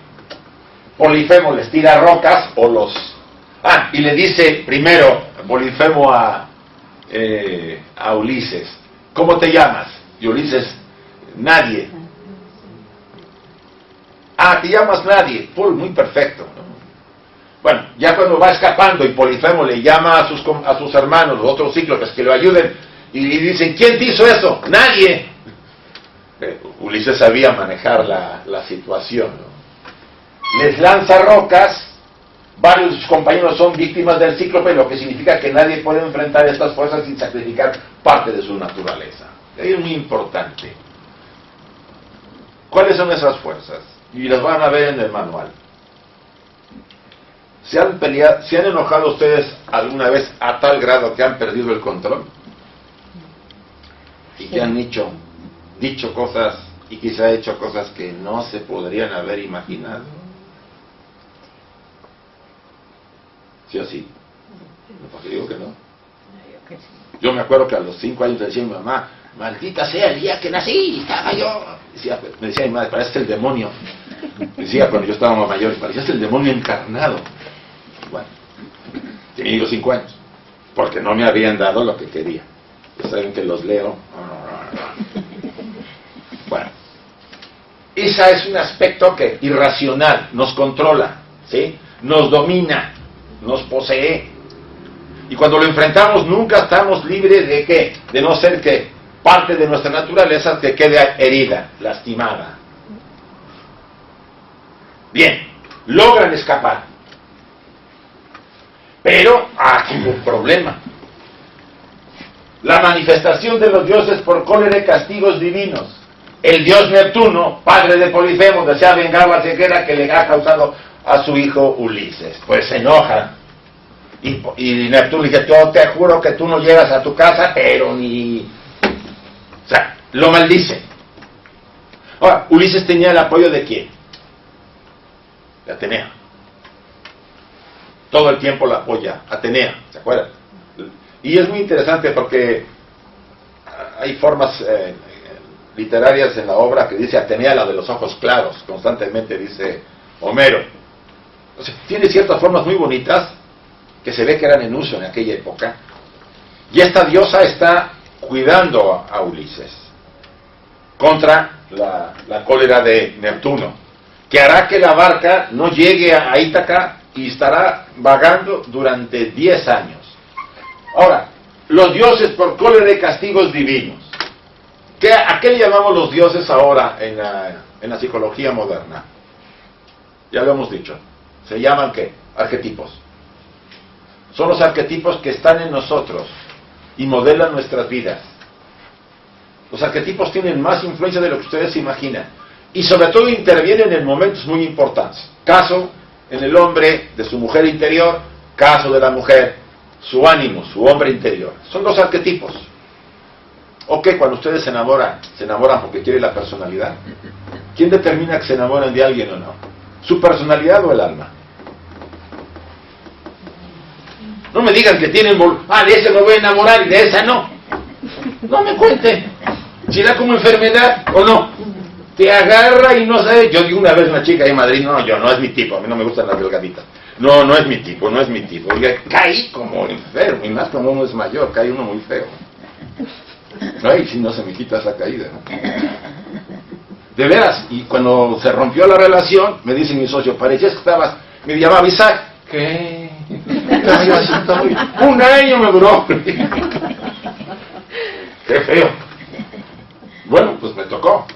Polifemo les tira rocas, o los... y le dice primero Polifemo a Ulises, ¿cómo te llamas? Y Ulises, nadie. Te llamas nadie. Muy perfecto, ¿no? Bueno, ya cuando va escapando y Polifemo le llama a sus hermanos, los otros cíclopes, que lo ayuden, y dicen, ¿quién te hizo eso? Nadie. Ulises sabía manejar la situación, ¿no? Les lanza rocas, varios de sus compañeros son víctimas del cíclope, lo que significa que nadie puede enfrentar estas fuerzas sin sacrificar parte de su naturaleza. Es muy importante. ¿Cuáles son esas fuerzas? Y las van a ver en el manual. ¿Se han enojado ustedes alguna vez a tal grado que han perdido el control? Y que han dicho cosas y quizá hecho cosas que no se podrían haber imaginado. ¿Sí o sí? No, porque digo que no. Yo me acuerdo que a los 5 años le decía a mi mamá, maldita sea el día que nací, estaba yo. Me decía mi madre, pareces el demonio. Decía cuando yo estaba más mayor, parecías el demonio encarnado. Bueno, tenía yo 5 años, porque no me habían dado lo que quería. Ya saben que los leo. Bueno, ese es un aspecto que irracional, nos controla, ¿sí? Nos domina, nos posee. Y cuando lo enfrentamos nunca estamos libres de ¿qué? De no ser que parte de nuestra naturaleza que quede herida, lastimada. Bien, logran escapar. Pero aquí hay un problema. La manifestación de los dioses por cólera y castigos divinos. El dios Neptuno, padre de Polifemo, desea vengar la ceguera que le ha causado a su hijo Ulises. Pues se enoja. Y Neptuno dice, yo te juro que tú no llegas a tu casa, pero ni... O sea, lo maldice. Ahora, Ulises tenía el apoyo de ¿quién? De Atenea. Todo el tiempo la apoya Atenea, ¿se acuerdan? Y es muy interesante porque hay formas literarias en la obra que dice Atenea la de los ojos claros, constantemente dice Homero. O sea, tiene ciertas formas muy bonitas que se ve que eran en uso en aquella época. Y esta diosa está cuidando a Ulises contra la cólera de Neptuno, que hará que la barca no llegue a Ítaca y estará vagando durante 10 años. Ahora, los dioses por cólera y castigos divinos. ¿A qué le llamamos los dioses ahora en la psicología moderna? Ya lo hemos dicho. Se llaman ¿qué? Arquetipos. Son los arquetipos que están en nosotros y modelan nuestras vidas. Los arquetipos tienen más influencia de lo que ustedes se imaginan. Y sobre todo intervienen en momentos muy importantes. Caso en el hombre de su mujer interior, caso de la mujer, su ánimo, su hombre interior. Son los arquetipos. ¿O qué? Cuando ustedes se enamoran porque quieren la personalidad. ¿Quién determina que se enamoran de alguien o no? ¿Su personalidad o el alma? No me digan que tienen... de ese me voy a enamorar y de esa no. No me cuente. Si da como enfermedad o no. Te agarra y no sabe. Yo digo una vez una chica en Madrid, no es mi tipo, a mí no me gustan las delgaditas. No es mi tipo. Y caí como enfermo, y más como uno es mayor, cae uno muy feo. Ay, si no se me quita esa caída, ¿no? De veras, y cuando se rompió la relación, me dice mi socio, parecías que estabas, me llamaba Isaac. ¿Qué? Un año me duró. Qué feo. Bueno, pues me tocó.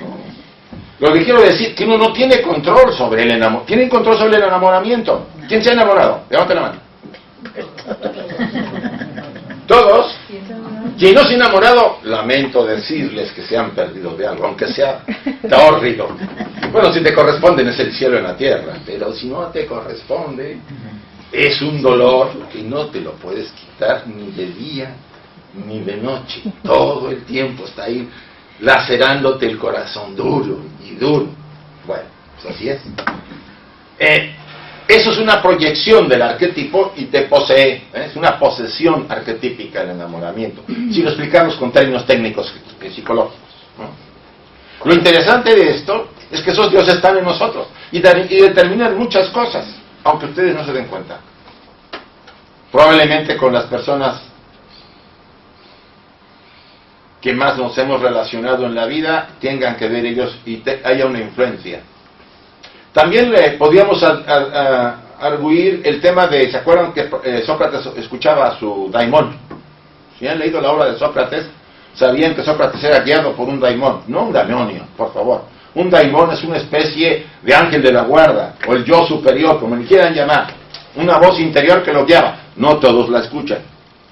Lo que quiero decir que uno no tiene control sobre el enamoramiento. ¿Tienen control sobre el enamoramiento? ¿Quién se ha enamorado? Levanta la mano. ¿Todos? Quien no se ha enamorado, lamento decirles que se han perdido de algo, aunque sea tórrido. Bueno, si te corresponden es el cielo en la tierra, pero si no te corresponde, es un dolor que no te lo puedes quitar ni de día ni de noche. Todo el tiempo está ahí lacerándote el corazón duro y duro. Bueno, pues así es. Eso es una proyección del arquetipo y te posee, es una posesión arquetípica el enamoramiento, si lo explicamos con términos técnicos psicológicos, ¿no? Lo interesante de esto es que esos dioses están en nosotros y determinan muchas cosas, aunque ustedes no se den cuenta. Probablemente con las personas que más nos hemos relacionado en la vida tengan que ver ellos y haya una influencia. También podríamos arguir el tema de, ¿se acuerdan que Sócrates escuchaba a su daimón? Si han leído la obra de Sócrates, sabían que Sócrates era guiado por un daimón, no un demonio, por favor. Un daimón es una especie de ángel de la guarda, o el yo superior, como le quieran llamar. Una voz interior que lo guiaba. No todos la escuchan.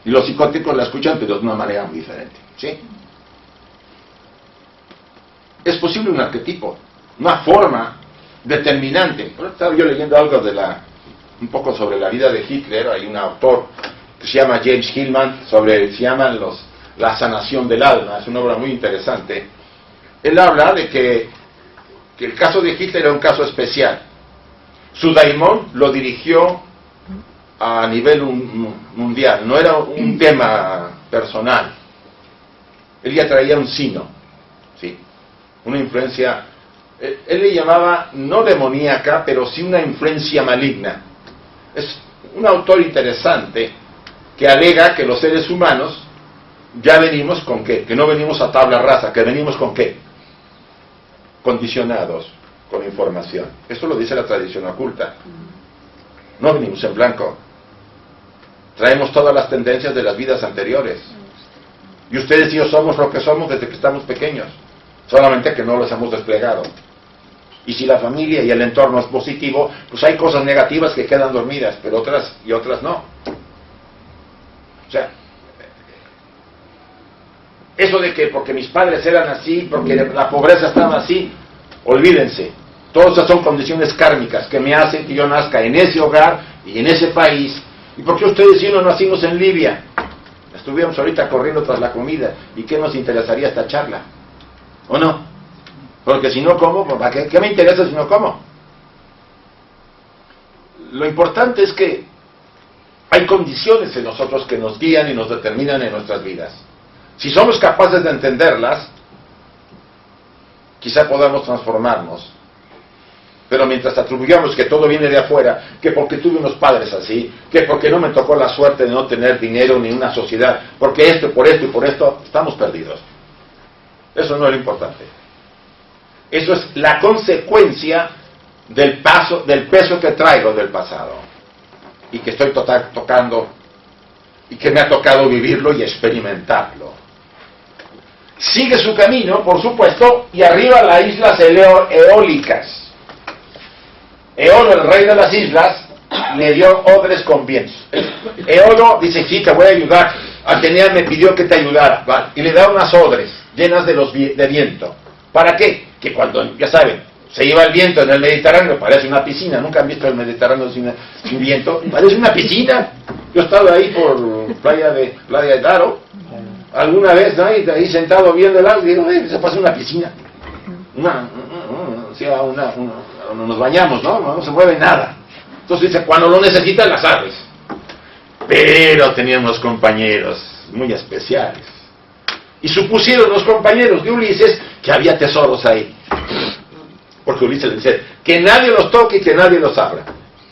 Y los psicóticos la escuchan, pero de una manera muy diferente. ¿Sí? Es posible un arquetipo, una forma determinante. Por estaba yo leyendo algo un poco sobre la vida de Hitler. Hay un autor que se llama James Hillman, se llama La sanación del alma. Es una obra muy interesante. Él habla de que el caso de Hitler era un caso especial. Su daimón lo dirigió a nivel mundial, no era un tema personal. Él ya traía un sino, ¿sí? Una influencia, él le llamaba no demoníaca, pero sí una influencia maligna. Es un autor interesante que alega que los seres humanos ya venimos con ¿qué? Que no venimos a tabla rasa, que venimos con ¿qué? Condicionados con información. Eso lo dice la tradición oculta. No venimos en blanco. Traemos todas las tendencias de las vidas anteriores. Y ustedes y yo somos lo que somos desde que estamos pequeños. Solamente que no los hemos desplegado. Y si la familia y el entorno es positivo, pues hay cosas negativas que quedan dormidas, pero otras no. O sea, eso de que porque mis padres eran así, porque la pobreza estaba así, olvídense. Todas esas son condiciones kármicas que me hacen que yo nazca en ese hogar y en ese país. ¿Y por qué ustedes y yo no nacimos en Libia? Estuviéramos ahorita corriendo tras la comida. ¿Y qué nos interesaría esta charla? ¿O no? Porque si no como, ¿qué me interesa si no como? Lo importante es que hay condiciones en nosotros que nos guían y nos determinan en nuestras vidas. Si somos capaces de entenderlas, quizá podamos transformarnos. Pero mientras atribuyamos que todo viene de afuera, que porque tuve unos padres así, que porque no me tocó la suerte de no tener dinero ni una sociedad, porque esto, por esto y por esto, estamos perdidos. Eso no es lo importante. Eso es la consecuencia del peso que traigo del pasado. Y que estoy tocando, y que me ha tocado vivirlo y experimentarlo. Sigue su camino, por supuesto, y arriba las islas eólicas. Eolo, el rey de las islas, le dio odres con vientos. Eolo dice, sí, te voy a ayudar. Atenea me pidió que te ayudara, ¿vale? Y le da unas odres llenas de viento. ¿Para qué? Que cuando, ya saben, se lleva el viento en el Mediterráneo, parece una piscina. ¿Nunca han visto el Mediterráneo sin viento? Parece una piscina. Yo he estado ahí por playa de Daro, alguna vez, ¿no? Y ahí sentado viendo el agua, y digo, se pasa una piscina. Nos bañamos, ¿no? No se mueve nada. Entonces dice, cuando lo necesitan las aves. Pero teníamos compañeros muy especiales. Y supusieron los compañeros de Ulises que había tesoros ahí. Porque Ulises le dice, que nadie los toque y que nadie los abra.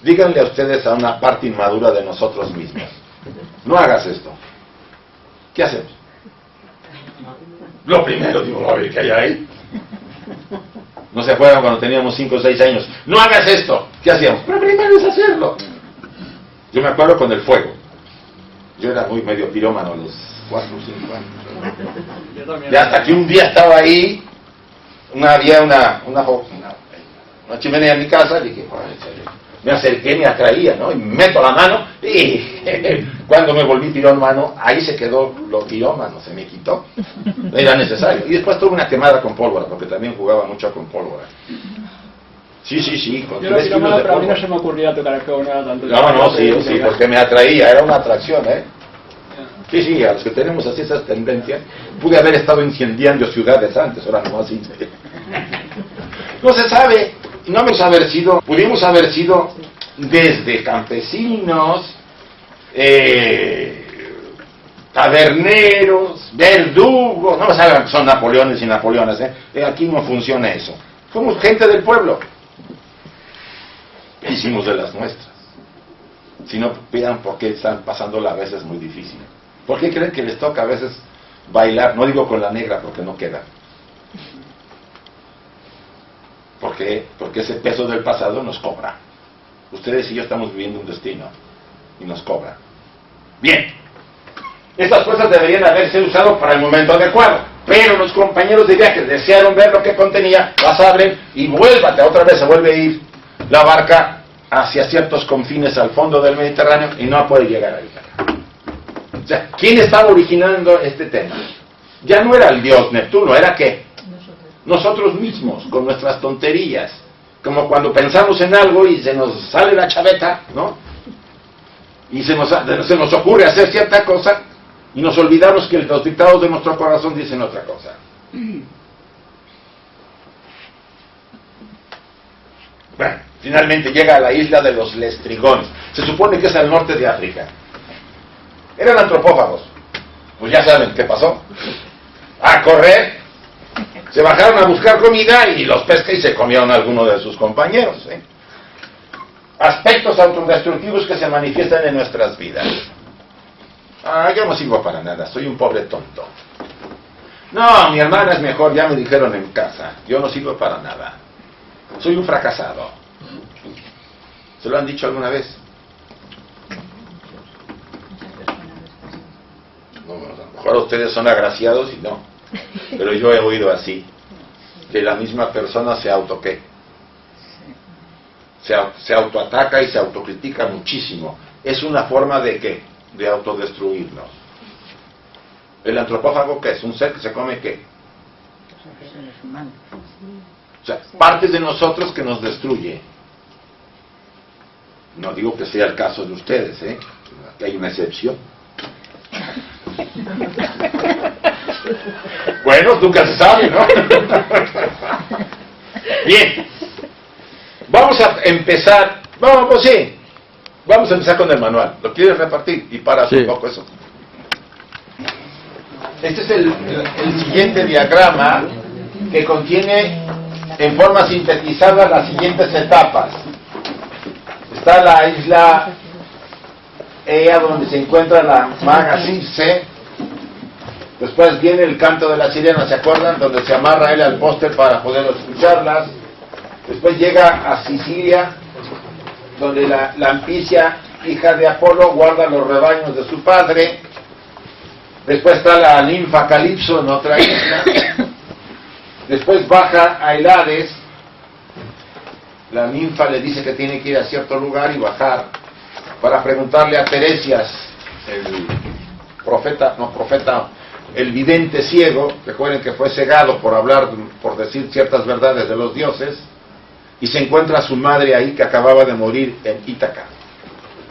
Díganle a ustedes a una parte inmadura de nosotros mismos. No hagas esto. ¿Qué hacemos? Lo primero, digo, a ver qué hay ahí. No se acuerdan cuando teníamos 5 o 6 años. No hagas esto. ¿Qué hacíamos? Pero primero es hacerlo. Yo me acuerdo con el fuego. Yo era muy medio pirómano a los 4 o 5 años. Y hasta que un día estaba ahí, había una chimenea en mi casa, y dije, me acerqué, me atraía, ¿no? Y meto la mano, y cuando me volví pirómano, ahí se quedó lo pirómano, se me quitó. Era necesario. Y después tuve una quemada con pólvora, porque también jugaba mucho con pólvora. Sí, con yo era pirómano, pero a mí no se me ocurría tocar el fuego, nada tanto. No, sí, porque me atraía, era una atracción, ¿eh? Sí, a los que tenemos así esas tendencias, pude haber estado incendiando ciudades antes, ahora no así. No se sabe. pudimos haber sido desde campesinos, taberneros, verdugos, no saben que son Napoleones y Napoleones, aquí no funciona eso. Somos gente del pueblo. Hicimos de las nuestras. Si no, pidan por qué están pasándola a veces muy difícil. ¿Por qué creen que les toca a veces bailar? No digo con la negra porque no queda. ¿Por qué? Porque ese peso del pasado nos cobra. Ustedes y yo estamos viviendo un destino y nos cobra. Bien. Estas cosas deberían haberse usado para el momento adecuado, pero los compañeros de viaje desearon ver lo que contenía, las abren y vuélvate, otra vez se vuelve a ir la barca hacia ciertos confines al fondo del Mediterráneo y no puede llegar ahí. O sea, ¿quién estaba originando este tema? Ya no era el dios Neptuno, ¿era qué? Nosotros mismos, con nuestras tonterías, como cuando pensamos en algo y se nos sale la chaveta, ¿no? Y se nos ocurre hacer cierta cosa y nos olvidamos que los dictados de nuestro corazón dicen otra cosa. Bueno, finalmente llega a la isla de los Lestrigones. Se supone que es al norte de África. Eran antropófagos. Pues ya saben qué pasó. A correr. Se bajaron a buscar comida y los pesca y se comieron a alguno de sus compañeros. Aspectos autodestructivos que se manifiestan en nuestras vidas. Yo no sirvo para nada, soy un pobre tonto. No, mi hermana es mejor, ya me dijeron en casa. Yo no sirvo para nada. Soy un fracasado. ¿Se lo han dicho alguna vez? No, a lo mejor ustedes son agraciados y no. Pero yo he oído así. Que la misma persona se ¿qué? Se autoataca y se autocritica muchísimo. Es una forma de ¿qué? De autodestruirnos. ¿El antropófago qué es? ¿Un ser que se come qué? O sea, partes de nosotros que nos destruye. No digo que sea el caso de ustedes, que hay una excepción. Bueno, nunca se sabe, ¿no? Bien. Vamos a empezar. Vamos a empezar con el manual. ¿Lo quieres repartir? Y para un poco eso. Este es el siguiente diagrama que contiene en forma sintetizada las siguientes etapas. Está la isla Ea, donde se encuentra la maga Circe. Después viene el canto de las sirenas, ¿se acuerdan? Donde se amarra él al poste para poder escucharlas. Después llega a Sicilia, donde la Ampicia, hija de Apolo, guarda los rebaños de su padre. Después está la ninfa Calipso en otra isla. Después baja a Hades. La ninfa le dice que tiene que ir a cierto lugar y bajar para preguntarle a Teresias, el vidente ciego. Recuerden que fue cegado por decir ciertas verdades de los dioses, y se encuentra a su madre ahí, que acababa de morir en Ítaca.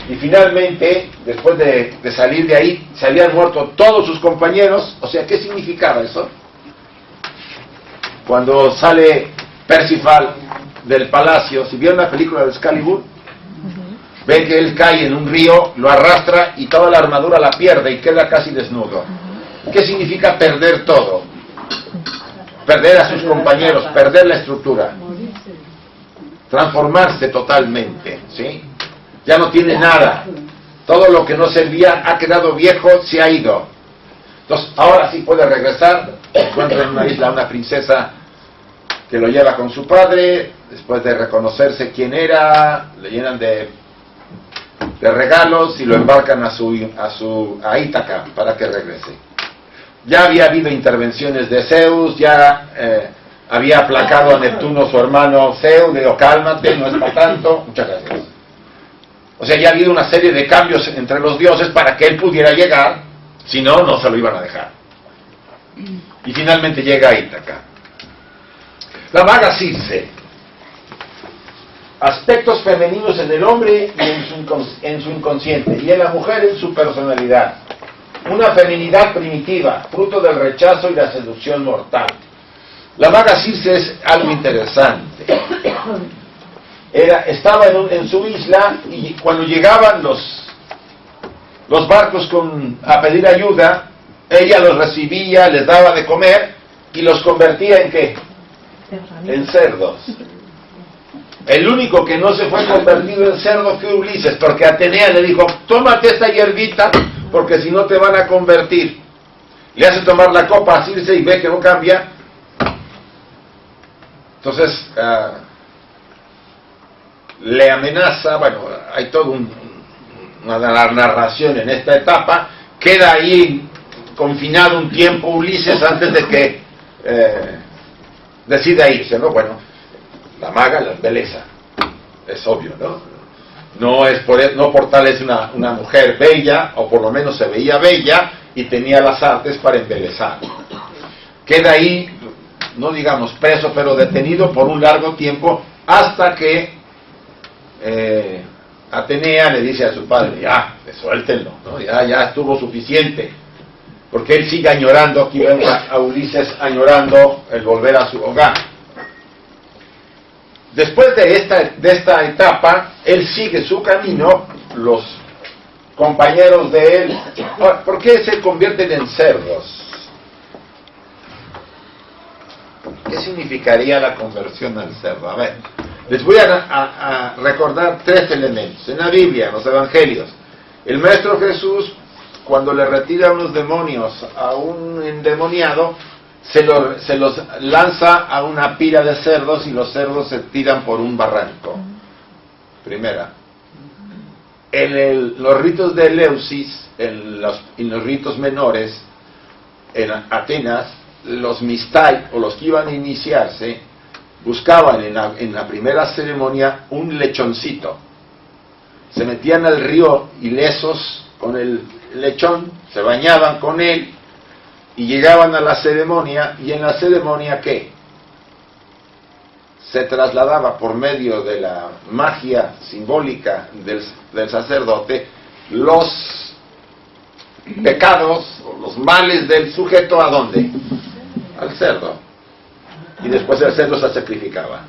Y finalmente, después de salir de ahí, se habían muerto todos sus compañeros. O sea, ¿qué significaba eso? Cuando sale Percival del palacio, si vieron la película de Excalibur, ven que él cae en un río, lo arrastra y toda la armadura la pierde y queda casi desnudo. ¿Qué significa perder todo? Perder a sus compañeros, perder la estructura, transformarse totalmente, ¿sí? Ya no tiene nada. Todo lo que no servía ha quedado viejo, se ha ido. Entonces, ahora sí puede regresar. Encuentra en una isla una princesa que lo lleva con su padre. Después de reconocerse quién era, le llenan de regalos y lo embarcan a Ítaca para que regrese. Ya había habido intervenciones de Zeus, ya había aplacado a Neptuno, su hermano Zeus. Le dijo, cálmate, no es para tanto. Muchas gracias. O sea, ya ha habido una serie de cambios entre los dioses para que él pudiera llegar, si no, no se lo iban a dejar. Y finalmente llega a Ítaca. La maga Circe. Aspectos femeninos en el hombre y en su inconsciente, y en la mujer en su personalidad. Una feminidad primitiva, fruto del rechazo y la seducción mortal. La maga Circe es algo interesante. estaba en su isla, y cuando llegaban los barcos a pedir ayuda, ella los recibía, les daba de comer y los convertía en ¿qué? En cerdos. El único que no se fue convertido en cerdo fue Ulises, porque Atenea le dijo: tómate esta hierbita, porque si no te van a convertir. Le hace tomar la copa a Circe y ve que no cambia. Entonces le amenaza. Bueno, hay toda una narración en esta etapa. Queda ahí confinado un tiempo Ulises antes de que decida irse, ¿no? Bueno, la maga la embeleza, es obvio, ¿no? No por tal es una mujer bella, o por lo menos se veía bella y tenía las artes para embelezar. Queda ahí, no digamos preso, pero detenido por un largo tiempo, hasta que Atenea le dice a su padre: ya, suéltenlo, ¿no? Ya estuvo suficiente. Porque él sigue añorando, aquí vemos a Ulises añorando el volver a su hogar. Después de esta etapa, él sigue su camino, los compañeros de él. ¿Por qué se convierten en cerdos? ¿Qué significaría la conversión al cerdo? A ver, les voy a recordar 3 elementos. En la Biblia, en los Evangelios, el Maestro Jesús, cuando le retira unos demonios a un endemoniado, se los lanza a una pira de cerdos y los cerdos se tiran por un barranco. Primera. En los ritos de Eleusis, en los ritos menores, en Atenas, los mistai, o los que iban a iniciarse, buscaban en la primera ceremonia un lechoncito. Se metían al río ilesos con el lechón, se bañaban con él y llegaban a la ceremonia. Y en la ceremonia, ¿qué? Se trasladaba por medio de la magia simbólica del sacerdote los pecados o los males del sujeto. ¿A dónde? Al cerdo. Y después el cerdo se sacrificaba.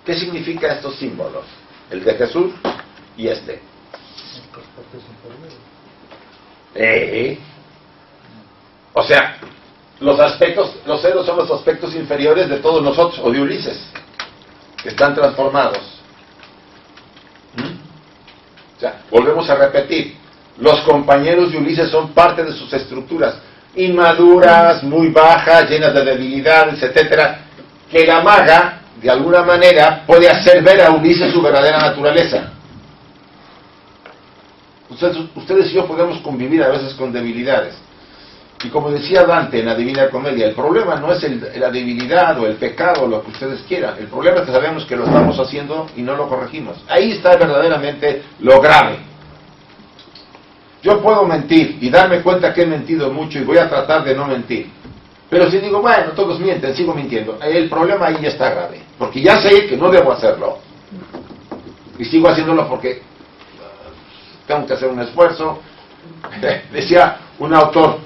¿Qué significa estos símbolos? El de Jesús y este. O sea, los cerdos son los aspectos inferiores de todos nosotros, o de Ulises, que están transformados. O sea, volvemos a repetir, los compañeros de Ulises son parte de sus estructuras inmaduras, muy bajas, llenas de debilidades, etcétera, que la maga, de alguna manera, puede hacer ver a Ulises su verdadera naturaleza. Ustedes y yo podemos convivir a veces con debilidades. Y como decía Dante en la Divina Comedia, el problema no es la debilidad o el pecado o lo que ustedes quieran. El problema es que sabemos que lo estamos haciendo y no lo corregimos. Ahí está verdaderamente lo grave. Yo puedo mentir y darme cuenta que he mentido mucho y voy a tratar de no mentir. Pero si digo, bueno, todos mienten, sigo mintiendo, el problema ahí ya está grave. Porque ya sé que no debo hacerlo. Y sigo haciéndolo porque tengo que hacer un esfuerzo. Decía un autor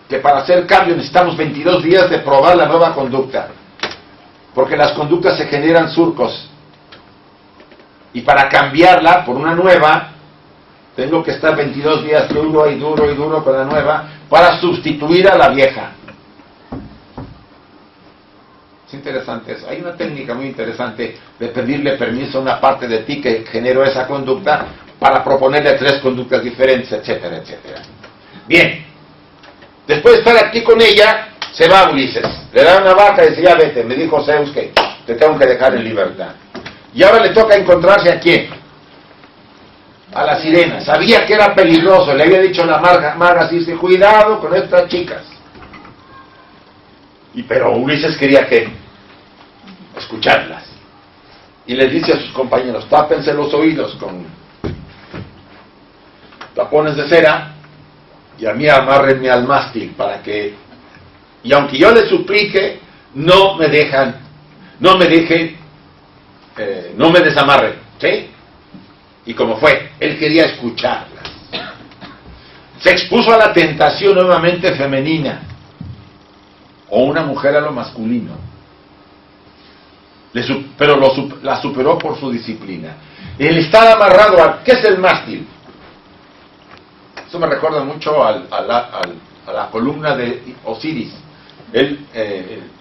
que para hacer cambio necesitamos 22 días de probar la nueva conducta. Porque las conductas se generan surcos. Y para cambiarla por una nueva, tengo que estar 22 días duro y duro y duro con la nueva para sustituir a la vieja. Es interesante eso. Hay una técnica muy interesante de pedirle permiso a una parte de ti que generó esa conducta para proponerle 3 conductas diferentes, etcétera, etcétera. Bien. Después de estar aquí con ella, se va Ulises. Le da una vaca y dice, ya vete. Me dijo Zeus que te tengo que dejar en libertad. Y ahora le toca encontrarse a quién. A la sirena. Sabía que era peligroso. Le había dicho la maga, dice, cuidado con estas chicas. Pero Ulises quería que escucharlas. Y les dice a sus compañeros, tápense los oídos con tapones de cera y a mí amárrenme al mástil para que, y aunque yo les suplique, no me desamarren. ¿Sí? Y como fue, él quería escucharlas. Se expuso a la tentación nuevamente femenina, o una mujer a lo masculino. Pero la superó por su disciplina. El estar amarrado a... ¿Qué es el mástil? Eso me recuerda mucho a la columna de Osiris.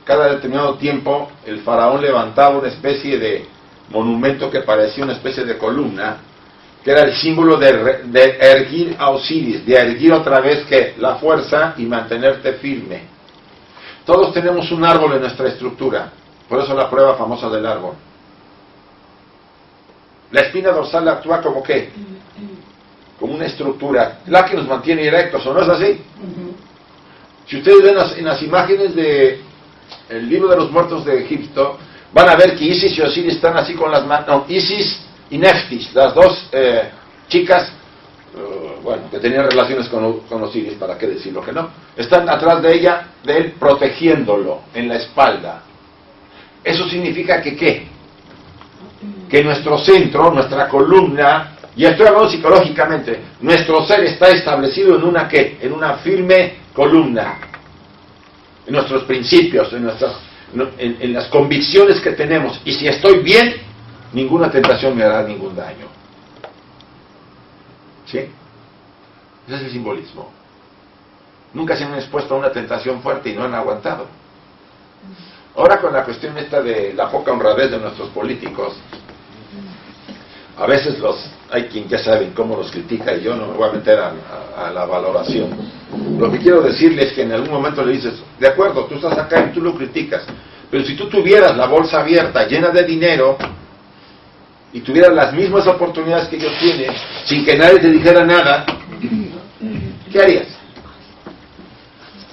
Cada determinado tiempo el faraón levantaba una especie de monumento que parecía una especie de columna, que era el símbolo de erguir a Osiris, de erguir otra vez que la fuerza y mantenerte firme. Todos tenemos un árbol en nuestra estructura, por eso la prueba famosa del árbol. La espina dorsal actúa como ¿qué? Como una estructura, la que nos mantiene erectos, ¿o no es así? Si ustedes ven en las imágenes del libro de los muertos de Egipto, van a ver que Isis y Osiris están así con las manos, no, Isis y Neftis, las dos chicas, que tenían relaciones con Osiris, para qué decirlo que no, están atrás de él, protegiéndolo en la espalda. Eso significa que ¿qué? Que nuestro centro, nuestra columna, y estoy hablando psicológicamente, nuestro ser está establecido en una ¿qué? En una firme columna, en nuestros principios, en las convicciones que tenemos, y si estoy bien, ninguna tentación me hará ningún daño. ¿Sí? Ese es el simbolismo. Nunca se han expuesto a una tentación fuerte y no han aguantado. Ahora con la cuestión esta de la poca honradez de nuestros políticos, a veces hay quien ya saben cómo los critica y yo no me voy a meter a la valoración. Lo que quiero decirles es que en algún momento le dices, de acuerdo, tú estás acá y tú lo criticas, pero si tú tuvieras la bolsa abierta llena de dinero y tuvieras las mismas oportunidades que ellos tienen, sin que nadie te dijera nada, ¿qué harías?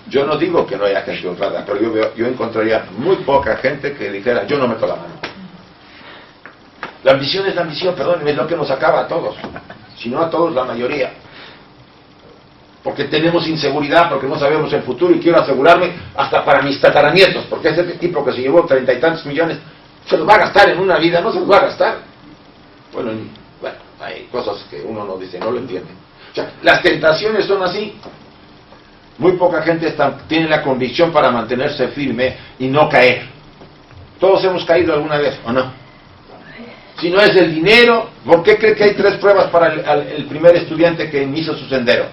Yo no digo que no haya gente honrada, pero yo encontraría muy poca gente que dijera, yo no meto la mano. La ambición es la ambición, perdón, es lo que nos acaba a todos. Si no a todos, la mayoría. Porque tenemos inseguridad, porque no sabemos el futuro, y quiero asegurarme hasta para mis tataranietos, porque ese tipo que se llevó 30 y tantos millones, ¿se los va a gastar en una vida? No se los va a gastar. Bueno, hay cosas que uno no dice, no lo entiende. O sea, las tentaciones son así. Muy poca gente tiene la convicción para mantenerse firme y no caer. Todos hemos caído alguna vez, ¿o no? Si no es el dinero, ¿por qué cree que hay 3 pruebas para el primer estudiante que inicia su sendero?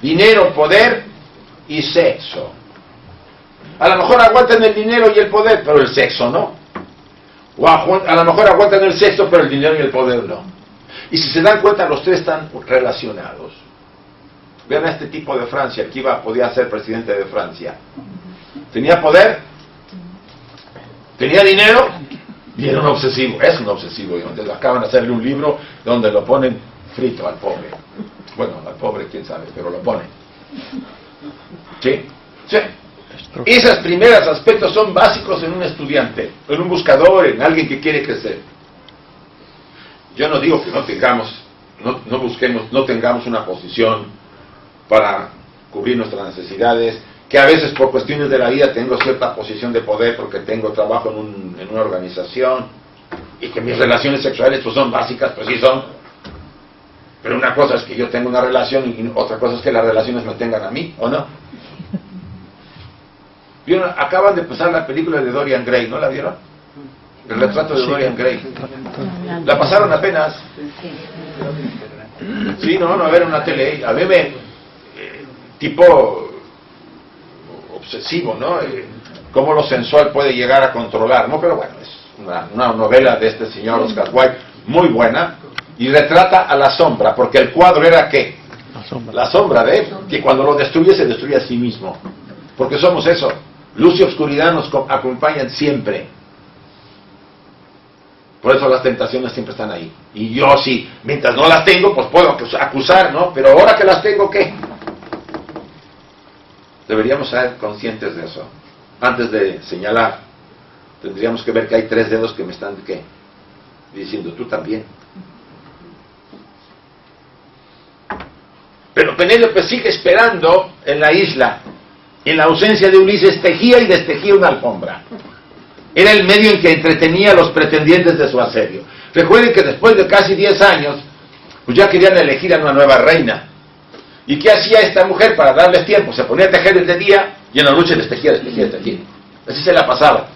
Dinero, poder y sexo. A lo mejor aguantan el dinero y el poder, pero el sexo no. O a lo mejor aguantan el sexo, pero el dinero y el poder no. Y si se dan cuenta, los 3 están relacionados. Vean a este tipo de Francia, que podía ser presidente de Francia. Tenía poder, tenía dinero, y era un obsesivo. Es un obsesivo. Y donde acaban de hacerle un libro donde lo ponen frito al pobre. Bueno, al pobre quién sabe, pero lo ponen. ¿Sí? Sí. Esos primeros aspectos son básicos en un estudiante, en un buscador, en alguien que quiere crecer. Yo no digo que no tengamos una posición para cubrir nuestras necesidades, que a veces por cuestiones de la vida tengo cierta posición de poder porque tengo trabajo en una organización, y que mis relaciones sexuales pues son básicas, pues sí son. Pero una cosa es que yo tenga una relación y otra cosa es que las relaciones me tengan a mí, ¿o no? ¿Vieron? Acaban de empezar la película de Dorian Gray, ¿no la vieron? El retrato de Dorian Gray. La pasaron apenas. Sí, no, a ver una tele. A ver, tipo obsesivo, ¿no? Cómo lo sensual puede llegar a controlar, ¿no? Pero bueno, es una novela de este señor Oscar Wilde, muy buena, y retrata a la sombra, porque el cuadro era ¿qué? La sombra de él, que cuando lo destruye se destruye a sí mismo. Porque somos eso. Luz y oscuridad nos acompañan siempre. Por eso las tentaciones siempre están ahí. Y yo sí, mientras no las tengo, pues puedo acusar, ¿no? Pero ahora que las tengo, ¿qué? Deberíamos ser conscientes de eso. Antes de señalar, tendríamos que ver que hay 3 dedos que me están, ¿qué? Diciendo, tú también. Pero Penélope sigue esperando en la isla. En la ausencia de Ulises, tejía y destejía una alfombra. Era el medio en que entretenía a los pretendientes de su asedio. Recuerden que después de casi 10 años, pues ya querían elegir a una nueva reina. ¿Y qué hacía esta mujer para darles tiempo? Se ponía a tejer de día y en la noche les tejía. Así se la pasaba.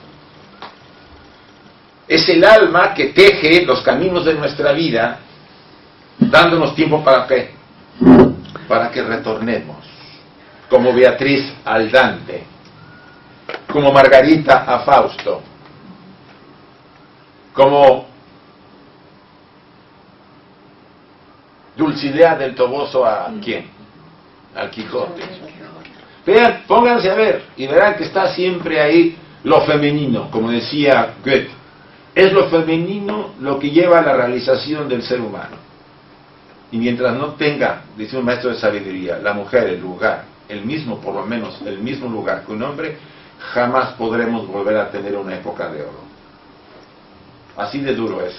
Es el alma que teje los caminos de nuestra vida, dándonos tiempo para qué, para que retornemos, como Beatriz al Dante, como Margarita a Fausto, como Dulcinea del Toboso a ¿quién? Al Quijote. Vean, pónganse a ver y verán que está siempre ahí lo femenino, como decía Goethe. Es lo femenino lo que lleva a la realización del ser humano. Y mientras no tenga, dice un maestro de sabiduría, la mujer el lugar, el mismo, por lo menos, el mismo lugar que un hombre, jamás podremos volver a tener una época de oro. Así de duro es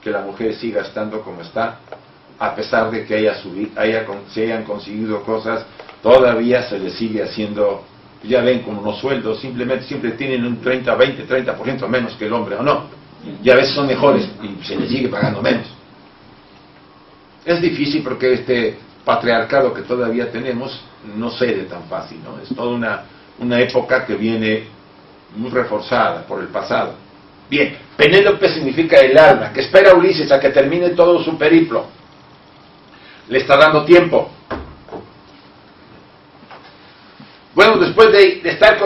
que la mujer siga estando como está, a pesar de que se hayan conseguido cosas, todavía se le sigue haciendo, ya ven, como los sueldos, simplemente siempre tienen un 30% menos que el hombre, ¿o no? Y a veces son mejores y se les sigue pagando menos. Es difícil porque este patriarcado que todavía tenemos no cede tan fácil, ¿no? Es toda una época que viene muy reforzada por el pasado. Bien, Penélope significa el alma, que espera a Ulises a que termine todo su periplo. Le está dando tiempo. Bueno, después de estar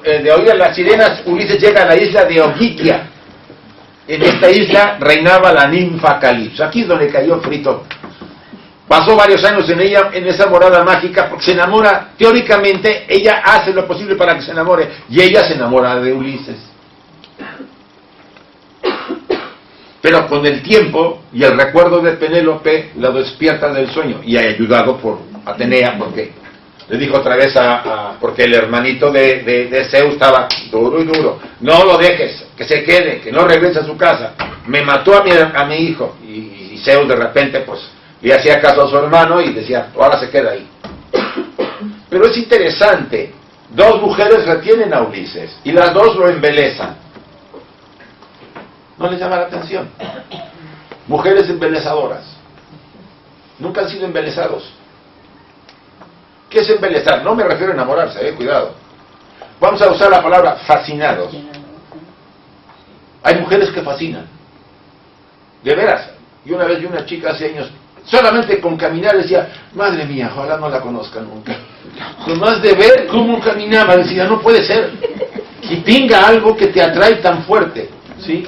de oír a las sirenas, Ulises llega a la isla de Ogygia. En esta isla reinaba la ninfa Calipso. Aquí es donde cayó frito. Pasó varios años en ella, en esa morada mágica, porque se enamora, teóricamente, ella hace lo posible para que se enamore, y ella se enamora de Ulises. Pero con el tiempo y el recuerdo de Penélope la despierta del sueño, y ayudado por Atenea, porque le dijo otra vez porque el hermanito de Zeus estaba duro y duro, no lo dejes, que se quede, que no regrese a su casa, me mató a mi hijo, y Zeus de repente pues le hacía caso a su hermano y decía, ahora se queda ahí. Pero es interesante, dos mujeres retienen a Ulises, y las dos lo embelezan. ¿No les llama la atención? Mujeres embelezadoras. Nunca han sido embelezados. ¿Qué es embelezar? No me refiero a enamorarse, cuidado. Vamos a usar la palabra fascinados. Hay mujeres que fascinan. De veras. Yo una vez vi una chica hace años, solamente con caminar decía, madre mía, ojalá no la conozca nunca. Nomás de ver cómo caminaba, decía, no puede ser que tenga algo que te atrae tan fuerte. ¿Sí?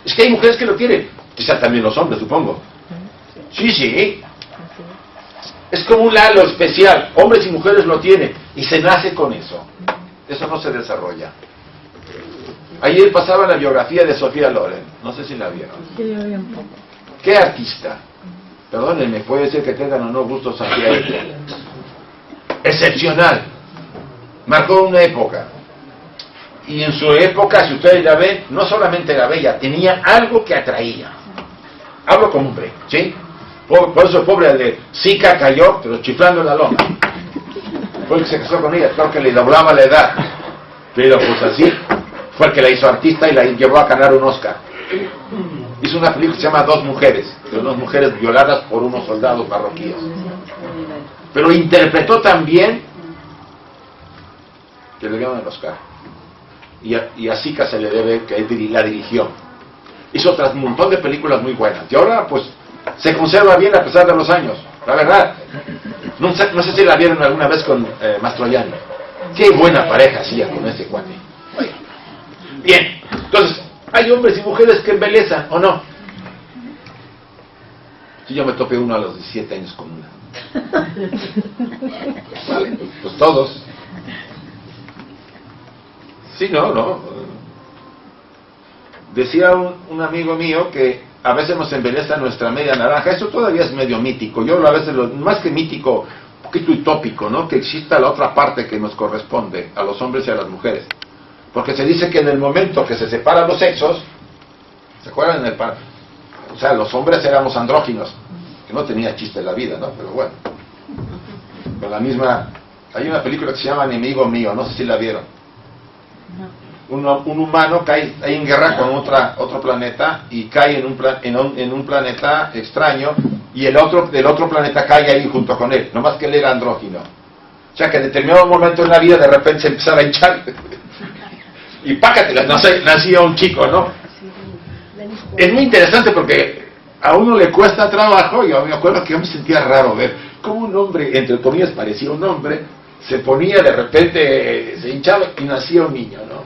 Es que hay mujeres que lo tienen. Quizás también los hombres, supongo. Sí. Es como un halo especial. Hombres y mujeres lo tienen. Y se nace con eso. Eso no se desarrolla. Ayer pasaba la biografía de Sofía Loren. No sé si la vieron. Sí, yo vi un poco. ¿Qué artista? Perdónenme, puede ser que tengan o no gustos hacia ella. Excepcional. Marcó una época. Y en su época, si ustedes la ven, no solamente era bella, tenía algo que atraía. Hablo como hombre, ¿sí? Por eso el pobre de Sica cayó, pero chiflando en la loma. Fue el que se casó con ella, creo que le doblaba la edad. Pero pues así, fue el que la hizo artista y la llevó a ganar un Oscar. Hizo una película que se llama Dos mujeres, de unas mujeres violadas por unos soldados marroquíes. Pero interpretó tan bien que le dieron el Oscar. Y a Sica se le debe que él la dirigió. Hizo otras un montón de películas muy buenas. Y ahora pues se conserva bien a pesar de los años. La verdad. No sé si la vieron alguna vez con Mastroianni. Qué buena pareja hacía con ese cuate. Bien. Entonces, hay hombres y mujeres que embelezan, ¿o no? Si yo me topé uno a los 17 años con una. Vale, pues todos. Sí, no. Decía un amigo mío que a veces nos embeleza nuestra media naranja. Eso todavía es medio mítico. Yo a veces, más que mítico, un poquito utópico, ¿no? Que exista la otra parte que nos corresponde a los hombres y a las mujeres. Porque se dice que en el momento que se separan los sexos, ¿se acuerdan? O sea, los hombres éramos andróginos, que no tenía chiste en la vida, ¿no? Pero bueno. Con la misma... Hay una película que se llama Enemigo Mío, no sé si la vieron. Un humano cae en guerra con otro planeta y cae en un planeta extraño, y del otro planeta cae ahí junto con él, nomás que él era andrógino. O sea que en determinado momento en la vida de repente se empezaba a hinchar y pácatelas, nacía un chico, ¿no? Es muy interesante porque a uno le cuesta trabajo. Yo me acuerdo que yo me sentía raro ver cómo un hombre, entre comillas parecía un hombre, se ponía de repente, se hinchaba y nacía un niño, ¿no?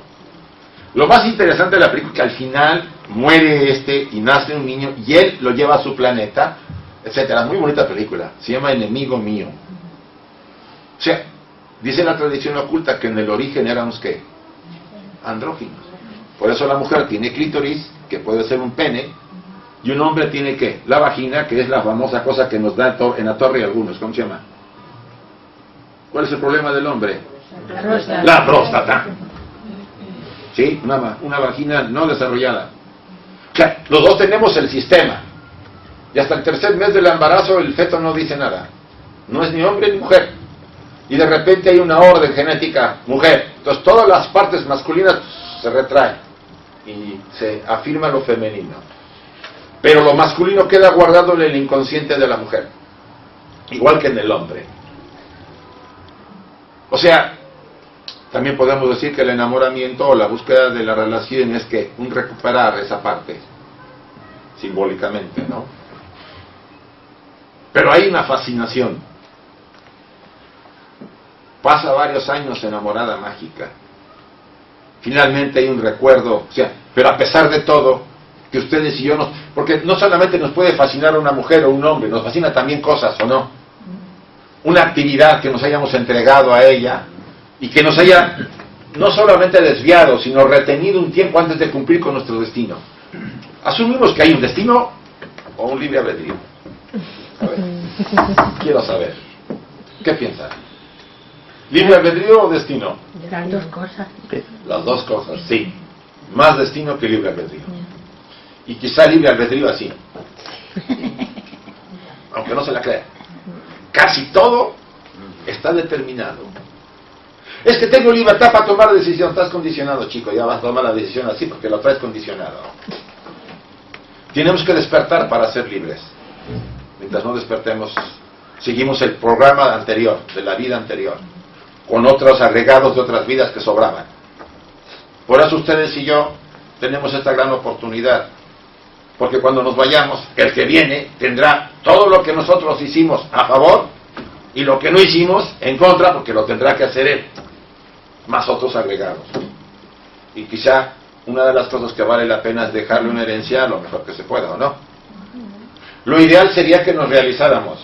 Lo más interesante de la película es que al final muere y nace un niño y él lo lleva a su planeta, etcétera. Muy bonita película, se llama Enemigo Mío. O sea, dice la tradición oculta que en el origen éramos ¿qué? Andróginos. Por eso la mujer tiene clítoris, que puede ser un pene, y un hombre tiene ¿qué? La vagina, que es la famosa cosa que nos da en la torre algunos. ¿Cómo se llama? ¿Cuál es el problema del hombre? La próstata. ¿Sí? Una vagina no desarrollada. O sea, los dos tenemos el sistema. Y hasta el tercer mes del embarazo el feto no dice nada. No es ni hombre ni mujer. Y de repente hay una orden genética mujer. Entonces todas las partes masculinas se retraen y se afirma lo femenino. Pero lo masculino queda guardado en el inconsciente de la mujer. Igual que en el hombre. O sea, también podemos decir que el enamoramiento o la búsqueda de la relación es que un recuperar esa parte, simbólicamente, ¿no? Pero hay una fascinación. Pasa varios años enamorada mágica. Finalmente hay un recuerdo, o sea, pero a pesar de todo, que ustedes y yo nos... Porque no solamente nos puede fascinar una mujer o un hombre, nos fascina también cosas, ¿o no? Una actividad que nos hayamos entregado a ella y que nos haya no solamente desviado, sino retenido un tiempo antes de cumplir con nuestro destino. Asumimos que hay un destino o un libre albedrío. A ver, quiero saber. ¿Qué piensan? ¿Libre albedrío o destino? Las dos cosas. Las dos cosas, sí. Más destino que libre albedrío. Y quizá libre albedrío así. Aunque no se la crea. Casi todo está determinado. Es que tengo libertad para tomar decisión. Estás condicionado, chico. Ya vas a tomar la decisión así porque lo traes condicionado. Tenemos que despertar para ser libres. Mientras no despertemos, seguimos el programa anterior, de la vida anterior, con otros agregados de otras vidas que sobraban. Por eso ustedes y yo tenemos esta gran oportunidad. Porque cuando nos vayamos, el que viene tendrá todo lo que nosotros hicimos a favor y lo que no hicimos en contra, porque lo tendrá que hacer él, más otros agregados. Y quizá una de las cosas que vale la pena es dejarle una herencia lo mejor que se pueda, ¿o no? Lo ideal sería que nos realizáramos.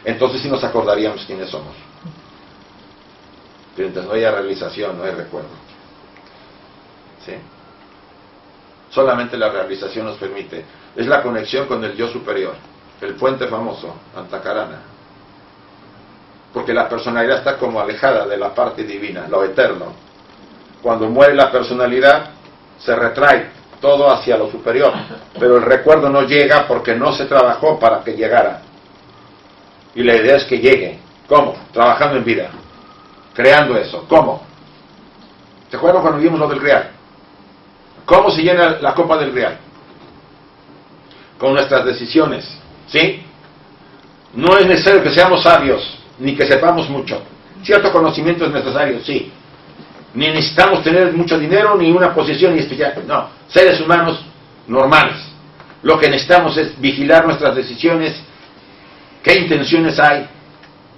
Entonces sí nos acordaríamos quiénes somos. Pero entonces no hay realización, no hay recuerdo. ¿Sí? Solamente la realización nos permite. Es la conexión con el yo superior, el puente famoso, Antakarana. Porque la personalidad está como alejada de la parte divina, lo eterno. Cuando muere la personalidad, se retrae todo hacia lo superior, pero el recuerdo no llega porque no se trabajó para que llegara. Y la idea es que llegue. ¿Cómo? Trabajando en vida, creando eso. ¿Cómo? ¿Se acuerdan cuando vimos lo del Grial? ¿Cómo se llena la copa del Grial? Con nuestras decisiones, ¿sí? No es necesario que seamos sabios, ni que sepamos mucho. Cierto conocimiento es necesario, sí. Ni necesitamos tener mucho dinero, ni una posición ni especial. No, seres humanos normales. Lo que necesitamos es vigilar nuestras decisiones, qué intenciones hay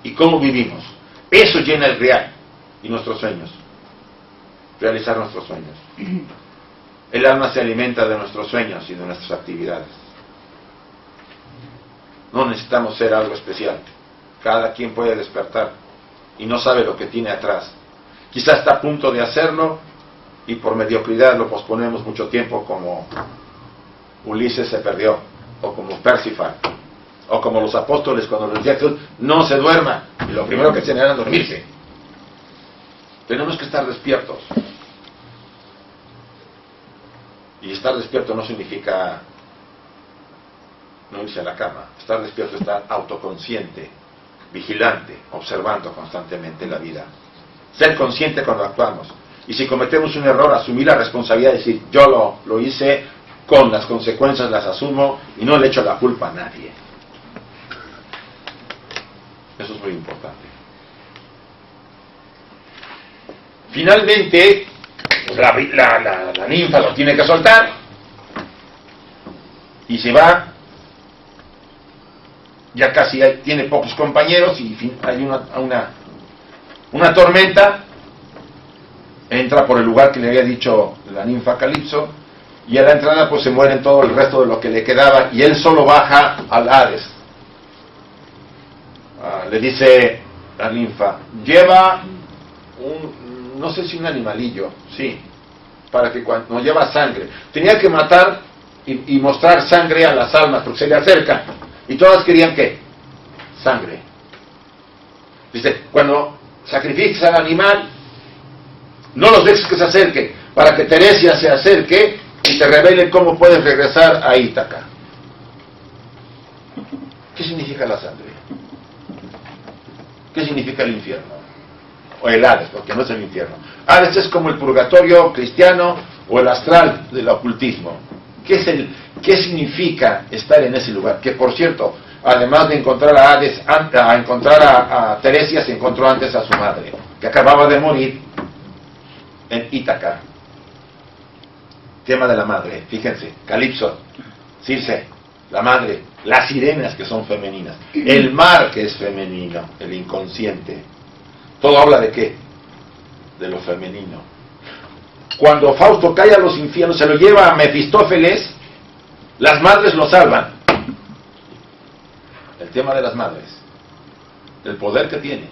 y cómo vivimos. Eso llena el Grial y nuestros sueños. Realizar nuestros sueños. El alma se alimenta de nuestros sueños y de nuestras actividades. No necesitamos ser algo especial. Cada quien puede despertar y no sabe lo que tiene atrás. Quizá está a punto de hacerlo y por mediocridad lo posponemos mucho tiempo, como Ulises se perdió, o como Percival, o como los apóstoles cuando les decía Jesús, no se duerman, y lo primero que hacían era dormirse. Tenemos que estar despiertos. Y estar despierto no significa no irse a la cama. Estar despierto es estar autoconsciente, vigilante, observando constantemente la vida. Ser consciente cuando actuamos. Y si cometemos un error, asumir la responsabilidad de decir, yo lo hice, con las consecuencias las asumo y no le echo la culpa a nadie. Eso es muy importante. Finalmente, pues la ninfa lo tiene que soltar y se va. Ya casi tiene pocos compañeros y hay una tormenta. Entra por el lugar que le había dicho la ninfa Calipso, y a la entrada pues se mueren todo el resto de lo que le quedaba, y él solo baja al Hades. Le dice la ninfa, lleva no sé si un animalillo, sí, para que cuando lleva sangre, tenía que matar y mostrar sangre a las almas, porque se le acercan, y todas querían ¿qué? Sangre. Dice, cuando sacrifiques al animal, no los dejes que se acerquen, para que Teresia se acerque y te revele cómo puedes regresar a Ítaca. ¿Qué significa la sangre? ¿Qué significa el infierno? O el Hades, porque no es el infierno. Hades es como el purgatorio cristiano o el astral del ocultismo. ¿Qué significa estar en ese lugar? Que por cierto, además de encontrar a Hades, a encontrar a Teresia, se encontró antes a su madre, que acababa de morir en Ítaca. Tema de la madre, fíjense, Calipso, Circe, la madre, las sirenas que son femeninas, el mar que es femenino, el inconsciente. Todo habla de qué? De lo femenino. Cuando Fausto cae a los infiernos, se lo lleva a Mefistófeles, las madres lo salvan. El tema de las madres, el poder que tiene.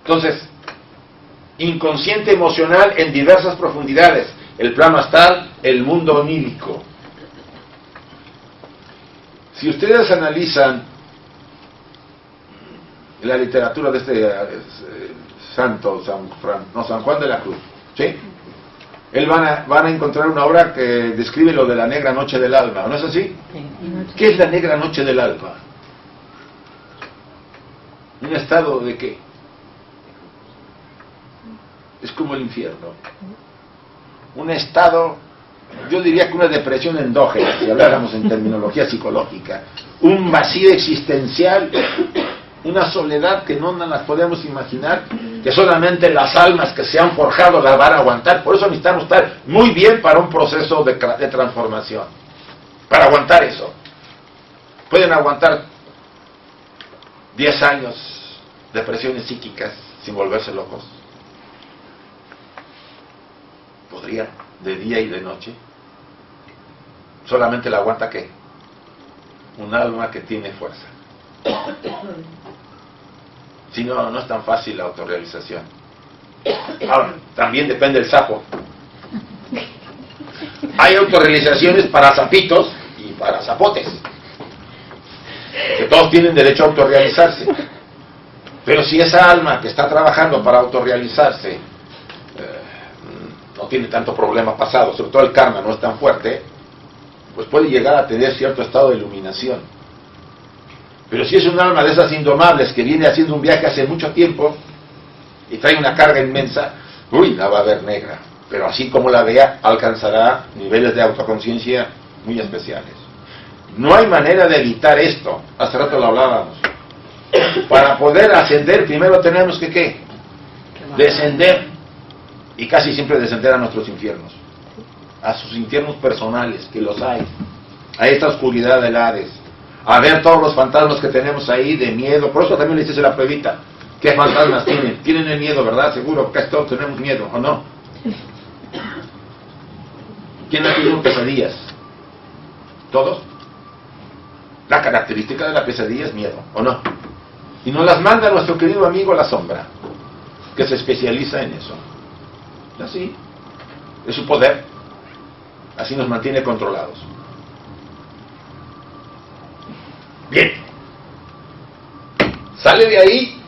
Entonces, inconsciente emocional en diversas profundidades, el plano astral, el mundo onírico. Si ustedes analizan la literatura de este santo, San Juan de la Cruz, ¿sí? Él van a encontrar una obra que describe lo de la negra noche del alma, ¿no es así? ¿Qué es la negra noche del alma? ¿Un estado de qué? Es como el infierno. Un estado, yo diría que una depresión endógena, si habláramos en terminología psicológica. Un vacío existencial, una soledad que no nos las podemos imaginar, que solamente las almas que se han forjado las van a aguantar. Por eso necesitamos estar muy bien para un proceso de transformación. Para aguantar eso. Pueden aguantar 10 años de presiones psíquicas sin volverse locos. Podría, de día y de noche. Solamente la aguanta ¿qué? Un alma que tiene fuerza. Si no, no es tan fácil la autorrealización. Ahora, también depende del sapo. Hay autorrealizaciones para sapitos y para zapotes, que todos tienen derecho a autorrealizarse. Pero si esa alma que está trabajando para autorrealizarse no tiene tanto problema pasado, sobre todo el karma no es tan fuerte, pues puede llegar a tener cierto estado de iluminación. Pero si es un alma de esas indomables que viene haciendo un viaje hace mucho tiempo y trae una carga inmensa, la va a ver negra. Pero así como la vea, alcanzará niveles de autoconciencia muy especiales. No hay manera de evitar esto. Hace rato lo hablábamos. Para poder ascender, primero tenemos que ¿qué? Descender. Y casi siempre descender a nuestros infiernos. A sus infiernos personales, que los hay. A esta oscuridad del Hades. A ver todos los fantasmas que tenemos ahí de miedo. Por eso también le dice la pruebita. ¿Qué fantasmas tienen? Tienen el miedo, ¿verdad? Seguro, casi todos tenemos miedo, ¿o no? ¿Quién ha tenido pesadillas? ¿Todos? La característica de la pesadilla es miedo, ¿o no? Y nos las manda nuestro querido amigo la sombra, que se especializa en eso. Así, es su poder. Así nos mantiene controlados. Bien. Sale de ahí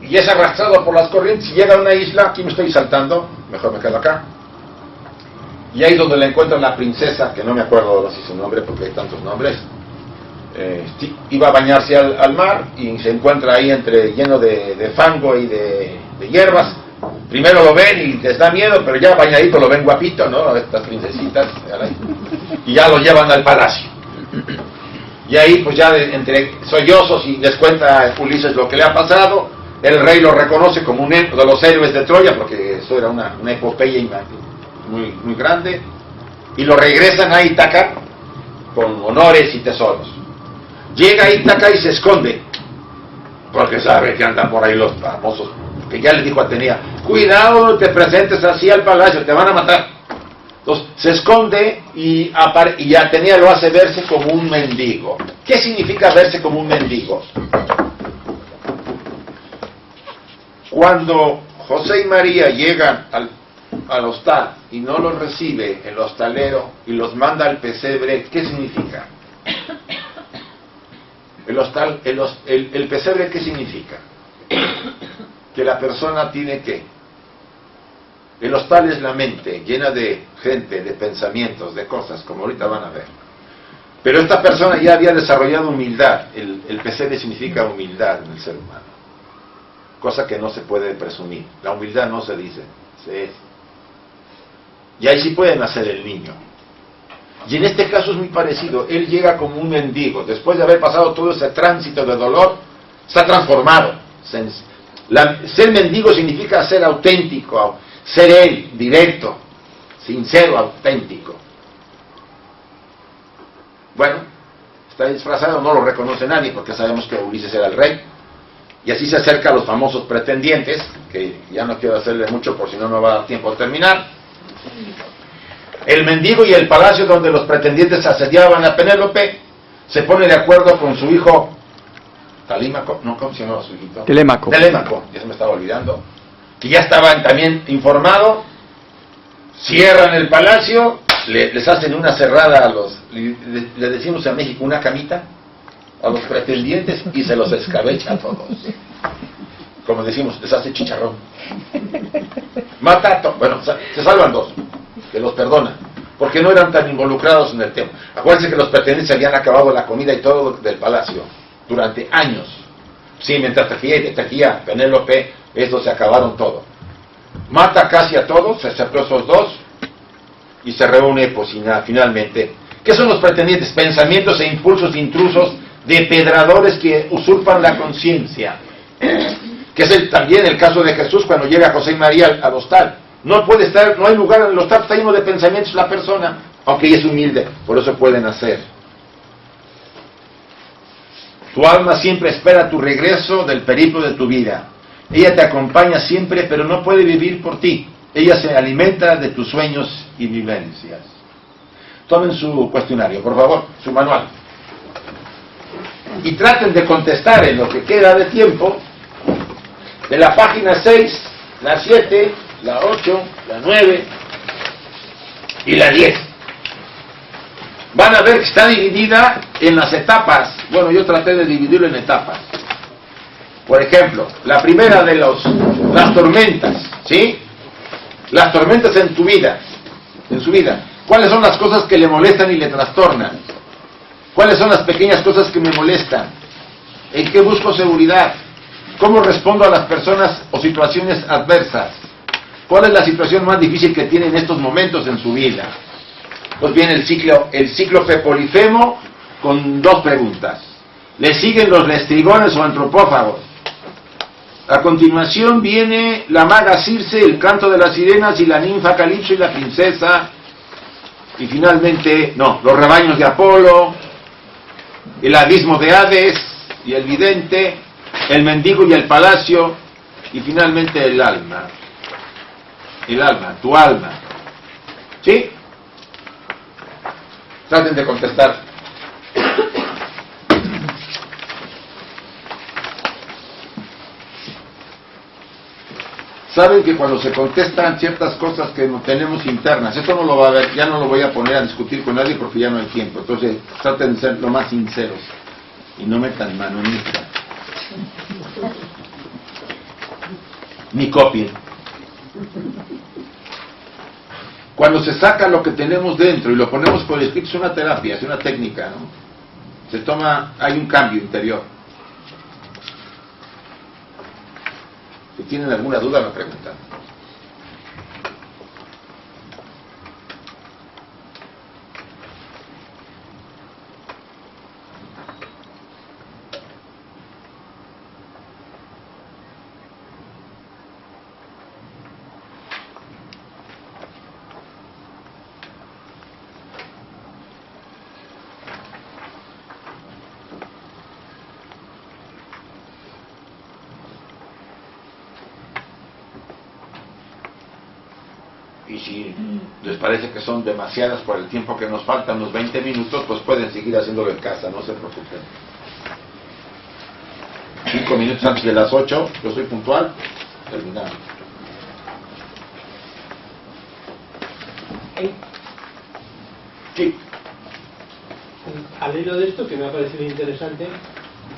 y es arrastrado por las corrientes y llega a una isla. Aquí me estoy saltando, mejor me quedo acá. Y ahí es donde le encuentra la princesa, que no me acuerdo si su nombre porque hay tantos nombres. Iba a bañarse al mar y se encuentra ahí lleno de fango y de hierbas. Primero lo ven y les da miedo, pero ya bañadito lo ven guapito, ¿no? Estas princesitas. Y ya lo llevan al palacio. Y ahí pues ya entre sollozos y les cuenta Ulises lo que le ha pasado. El rey lo reconoce como uno de los héroes de Troya, porque eso era una epopeya muy, muy grande, y lo regresan a Ítaca con honores y tesoros. Llega a Ítaca y se esconde, porque sabe que andan por ahí los famosos, que ya le dijo a Atenea, cuidado, no te presentes así al palacio, te van a matar. Entonces se esconde y Atenea lo hace verse como un mendigo. ¿Qué significa verse como un mendigo? Cuando José y María llegan al hostal y no los recibe el hostalero y los manda al pesebre, ¿qué significa? El pesebre, ¿qué significa? Que la persona tiene que... El hostal es la mente, llena de gente, de pensamientos, de cosas, como ahorita van a ver. Pero esta persona ya había desarrollado humildad. El pesebre significa humildad en el ser humano. Cosa que no se puede presumir. La humildad no se dice, se es. Y ahí sí puede nacer el niño. Y en este caso es muy parecido. Él llega como un mendigo. Después de haber pasado todo ese tránsito de dolor, está transformado. Ser mendigo significa ser auténtico, ser él, directo, sincero, auténtico. Bueno, está disfrazado, no lo reconoce nadie porque sabemos que Ulises era el rey. Y así se acerca a los famosos pretendientes, que ya no quiero hacerle mucho por si no va a dar tiempo de terminar. El mendigo y el palacio donde los pretendientes asediaban a Penélope se pone de acuerdo con su hijo Telímaco, no, ¿cómo se llamaba su hijito? Telémaco, ya se me estaba olvidando, que ya estaban también informado, cierran el palacio, les hacen una cerrada a los, le decimos en México, una camita a los pretendientes y se los escabecha a todos. Como decimos, les hace chicharrón. Mata a bueno, se salvan dos, que los perdonan, porque no eran tan involucrados en el tema. Acuérdense que los pretendientes habían acabado la comida y todo del palacio durante años. Sí, mientras tejía Penélope, estos se acabaron todo. Mata casi a todos, excepto esos dos, y se reúne, pues, finalmente. ¿Qué son los pretendientes? Pensamientos e impulsos intrusos, depredadores que usurpan la conciencia. Que es también el caso de Jesús cuando llega José y María al hostal. No puede estar, no hay lugar en el hostal, está lleno de pensamientos la persona, aunque ella es humilde, por eso pueden hacer. Tu alma siempre espera tu regreso del periplo de tu vida. Ella te acompaña siempre, pero no puede vivir por ti. Ella se alimenta de tus sueños y vivencias. Tomen su cuestionario, por favor, su manual. Y traten de contestar en lo que queda de tiempo, de la página 6, la 7, la 8, la 9 y la 10. Van a ver que está dividida en las etapas. Bueno, yo traté de dividirlo en etapas. Por ejemplo, la primera de las tormentas, ¿sí? Las tormentas en tu vida, en su vida. ¿Cuáles son las cosas que le molestan y le trastornan? ¿Cuáles son las pequeñas cosas que me molestan? ¿En qué busco seguridad? ¿Cómo respondo a las personas o situaciones adversas? ¿Cuál es la situación más difícil que tiene en estos momentos en su vida? Pues viene el cíclope Polifemo con dos preguntas. Le siguen los lestrigones o antropófagos. A continuación viene la maga Circe, el canto de las sirenas y la ninfa Calipso y la princesa. Y finalmente, los rebaños de Apolo, el abismo de Hades y el vidente, el mendigo y el palacio, y finalmente el alma. El alma, tu alma. ¿Sí? Traten de contestar. Saben que cuando se contestan ciertas cosas que no tenemos internas, esto no lo va a ver, ya no lo voy a poner a discutir con nadie porque ya no hay tiempo. Entonces traten de ser lo más sinceros y no metan mano en esto. Ni copien. Cuando se saca lo que tenemos dentro y lo ponemos por escrito, es una terapia, es una técnica, ¿no? Se toma, hay un cambio interior. Si tienen alguna duda, me preguntan. Y si les parece que son demasiadas por el tiempo que nos falta, unos 20 minutos, pues pueden seguir haciéndolo en casa, no se preocupen. 5 minutos antes de las 8, yo soy puntual, terminamos. Sí. Al hilo de esto, que me ha parecido interesante,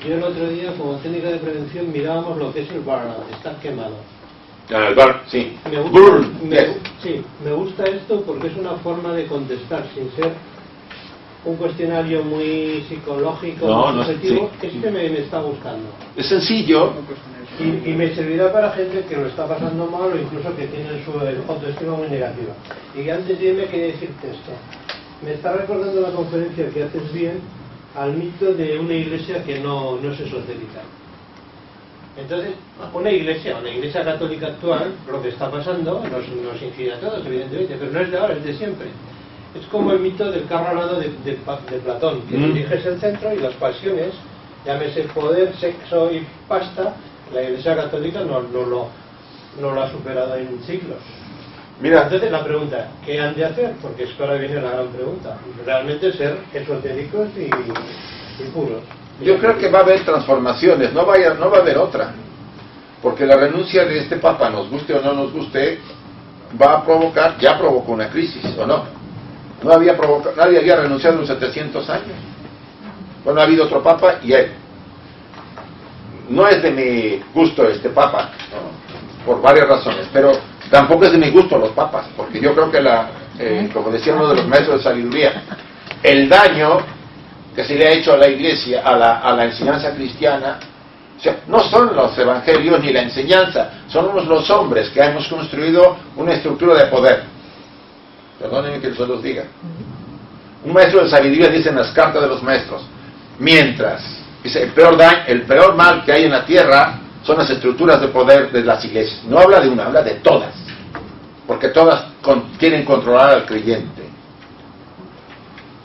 yo el otro día, como técnica de prevención, mirábamos lo que es el burnout, estar quemado. El bar, sí. Me gusta esto porque es una forma de contestar sin ser un cuestionario muy psicológico, muy subjetivo. Sí. Este me está gustando. Es sencillo. Y me servirá para gente que lo está pasando mal o incluso que tiene su autoestima muy negativa. Y antes de irme quería decirte esto. Me está recordando la conferencia que haces bien al mito de una iglesia que no es esotérica. Entonces, una iglesia católica actual, lo que está pasando, nos incide a todos, evidentemente, pero no es de ahora, es de siempre. Es como el mito del carro alado de Platón, que diriges el centro y las pasiones, llámese poder, sexo y pasta, la iglesia católica no lo ha superado en siglos. Mira. Entonces la pregunta, ¿qué han de hacer? Porque es que ahora viene la gran pregunta. Realmente ser esotéricos y puros. Yo creo que va a haber transformaciones, no va a haber otra. Porque la renuncia de este Papa, nos guste o no nos guste, va a provocar, ya provocó una crisis, ¿o no? Nadie había renunciado en 700 años. Bueno, ha habido otro Papa y él. No es de mi gusto este Papa, ¿no? Por varias razones, pero tampoco es de mi gusto los papas, porque yo creo que como decía uno de los maestros de sabiduría, el daño que se le ha hecho a la iglesia, a la enseñanza cristiana, o sea, no son los evangelios ni la enseñanza, somos los hombres que hemos construido una estructura de poder. Perdónenme que se los diga. Un maestro de sabiduría dice en las cartas de los maestros, mientras, dice, el peor mal que hay en la tierra son las estructuras de poder de las iglesias. No habla de una, habla de todas, porque todas quieren controlar al creyente.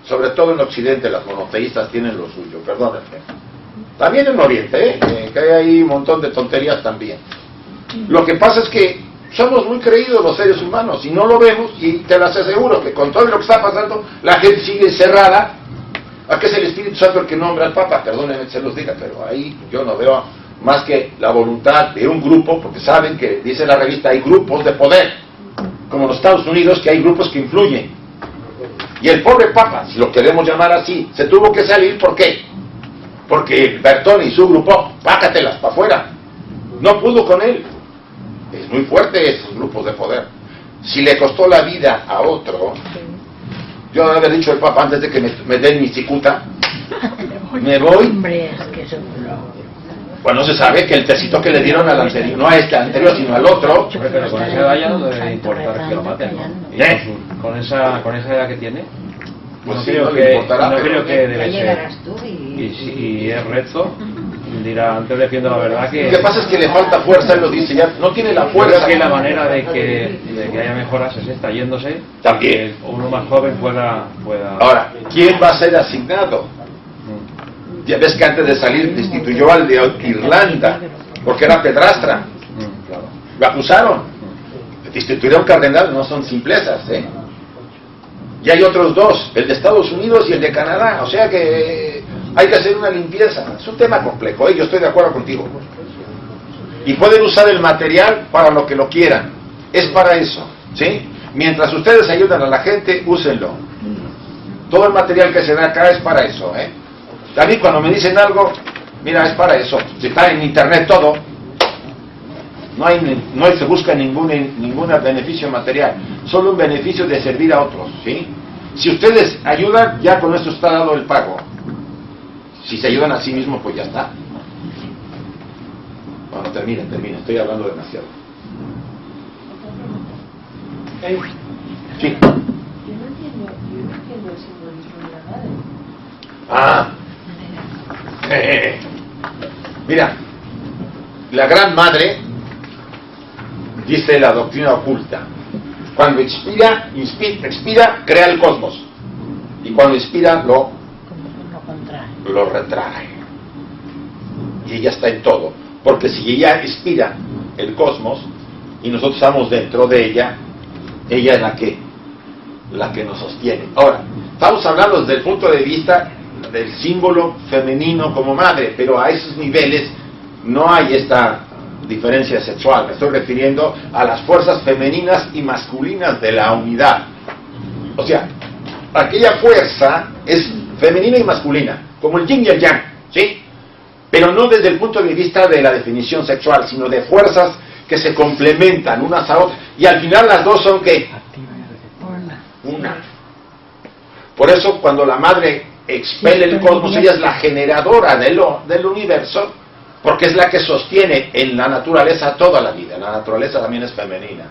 Sobre todo en Occidente las monoteístas tienen lo suyo, perdónenme. También en Oriente, que hay ahí un montón de tonterías también. Lo que pasa es que somos muy creídos los seres humanos y no lo vemos, y te las aseguro que con todo lo que está pasando la gente sigue encerrada. ¿A qué es el Espíritu Santo el que nombra al Papa? Perdónenme que se los diga, pero ahí yo no veo más que la voluntad de un grupo, porque saben que, dice la revista, hay grupos de poder, como en los Estados Unidos, que hay grupos que influyen. Y el pobre Papa, si lo queremos llamar así, se tuvo que salir, ¿por qué? Porque Bertone y su grupo, pácatelas para afuera. No pudo con él. Es muy fuerte esos grupos de poder. Si le costó la vida a otro, yo no había dicho el Papa antes de que me den mi cicuta, me voy. Bueno, se sabe que el tecito que le dieron al anterior, no a este anterior, sino al otro. Pero con esa edad ya no debe importar que lo maten, ¿no? Con esa edad que tiene, Pues no sí, creo no que, importará, no pero creo que debe ser. Y si es recto, dirá, antes defiendo la verdad que... Lo que pasa es que le falta fuerza, él lo dice, ya no tiene la Yo fuerza. creo que la manera de que haya mejoras es esta, yéndose, También. que uno más joven pueda... Ahora, ¿quién va a ser asignado? Ya ves que antes de salir destituyó al de Irlanda, porque era pedrastra. Claro. Lo acusaron. Destituir a un cardenal no son simplezas, ¿eh? Y hay otros dos, el de Estados Unidos y el de Canadá. O sea que hay que hacer una limpieza. Es un tema complejo, ¿eh? Yo estoy de acuerdo contigo. Y pueden usar el material para lo que lo quieran. Es para eso, ¿sí? Mientras ustedes ayudan a la gente, úsenlo. Todo el material que se da acá es para eso, ¿eh? David, cuando me dicen algo, mira, es para eso. Si está en internet todo, no se busca ningún beneficio material, solo un beneficio de servir a otros, ¿sí? Si ustedes ayudan, ya con esto está dado el pago. Si se ayudan a sí mismos, pues ya está. Bueno, terminen, estoy hablando demasiado. Sí. Yo no entiendo el simbolismo de la madre. Ah. Mira, la Gran Madre, dice la doctrina oculta, cuando expira, crea el cosmos, y cuando inspira lo retrae, y ella está en todo, porque si ella inspira el cosmos y nosotros estamos dentro de ella, Ella es la que nos sostiene. Ahora, estamos hablando desde el punto de vista del símbolo femenino como madre, pero a esos niveles no hay esta diferencia sexual. Me estoy refiriendo a las fuerzas femeninas y masculinas de la unidad. O sea, aquella fuerza es femenina y masculina, como el yin y el yang, ¿sí? Pero no desde el punto de vista de la definición sexual, sino de fuerzas que se complementan unas a otras. Y al final las dos son ¿qué? Una. Por eso cuando la madre expele el cosmos, ella es la generadora del universo, porque es la que sostiene en la naturaleza toda la vida. La naturaleza también es femenina.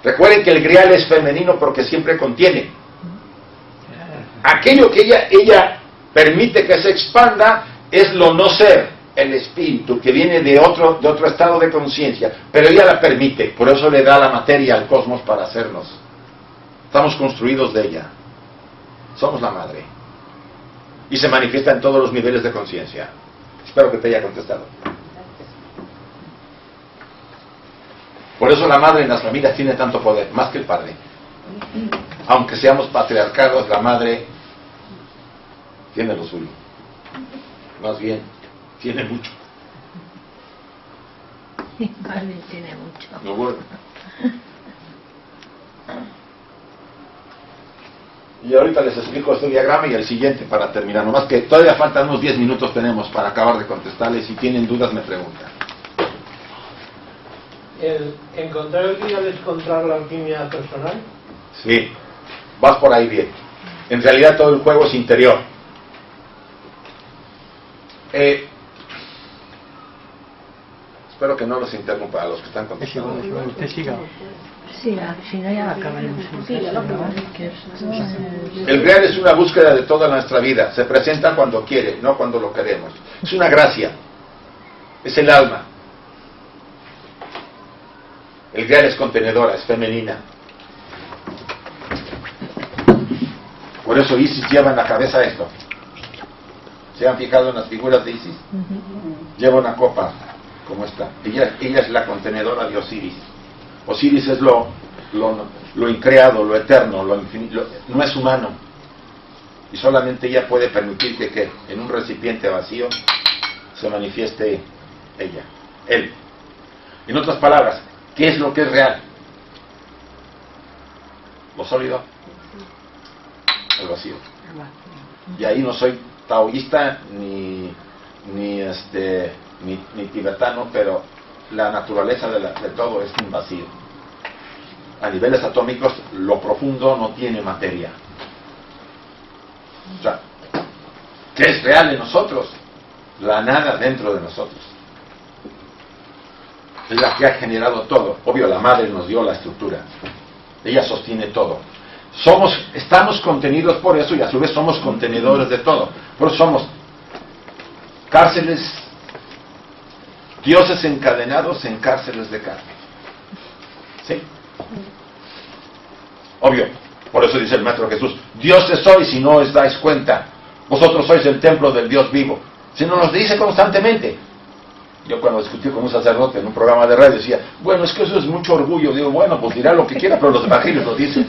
Recuerden que el grial es femenino porque siempre contiene. Aquello que ella permite que se expanda es lo no ser, el espíritu, que viene de otro estado de conciencia, pero ella la permite, por eso le da la materia al cosmos para hacernos. Estamos construidos de ella. Somos la madre. Y se manifiesta en todos los niveles de conciencia. Espero que te haya contestado. Por eso la madre en las familias tiene tanto poder, más que el padre. Aunque seamos patriarcados, la madre tiene lo suyo. Más bien, tiene mucho. Más bien tiene mucho. No, bueno. Y ahorita les explico este diagrama y el siguiente para terminar. Nomás que todavía faltan unos 10 minutos tenemos para acabar de contestarles. Si tienen dudas me preguntan. ¿El encontrar el grial es encontrar la alquimia personal? Sí, vas por ahí bien. En realidad todo el juego es interior. Espero que no los interrumpa a los que están contestando. Usted siga. Sí, si no ya acabaremos. El grial es una búsqueda de toda nuestra vida. Se presenta cuando quiere, no cuando lo queremos. Es una gracia. Es el alma. El grial es contenedora, es femenina. Por eso Isis lleva en la cabeza esto. ¿Se han fijado en las figuras de Isis? Lleva una copa como esta. Ella es la contenedora de Osiris. Osiris es lo increado, lo eterno, lo infinito. No es humano. Y solamente ella puede permitir que en un recipiente vacío se manifieste ella, él. En otras palabras, ¿qué es lo que es real? Lo sólido, el vacío. Y ahí no soy taoísta ni tibetano, pero la naturaleza de todo es un vacío. A niveles atómicos, lo profundo no tiene materia. O sea, ¿qué es real en nosotros? La nada dentro de nosotros. Es la que ha generado todo. Obvio, la madre nos dio la estructura. Ella sostiene todo. Estamos contenidos por eso y a su vez somos contenedores de todo. Por eso somos cárceles, dioses encadenados en cárceles de carne. ¿Sí? Obvio. Por eso dice el Maestro Jesús: dioses sois si no os dais cuenta. Vosotros sois el templo del Dios vivo. Si no nos dice constantemente. Yo cuando discutí con un sacerdote en un programa de radio decía, bueno, es que eso es mucho orgullo. Digo, bueno, pues dirá lo que quiera, pero los evangelios lo dicen.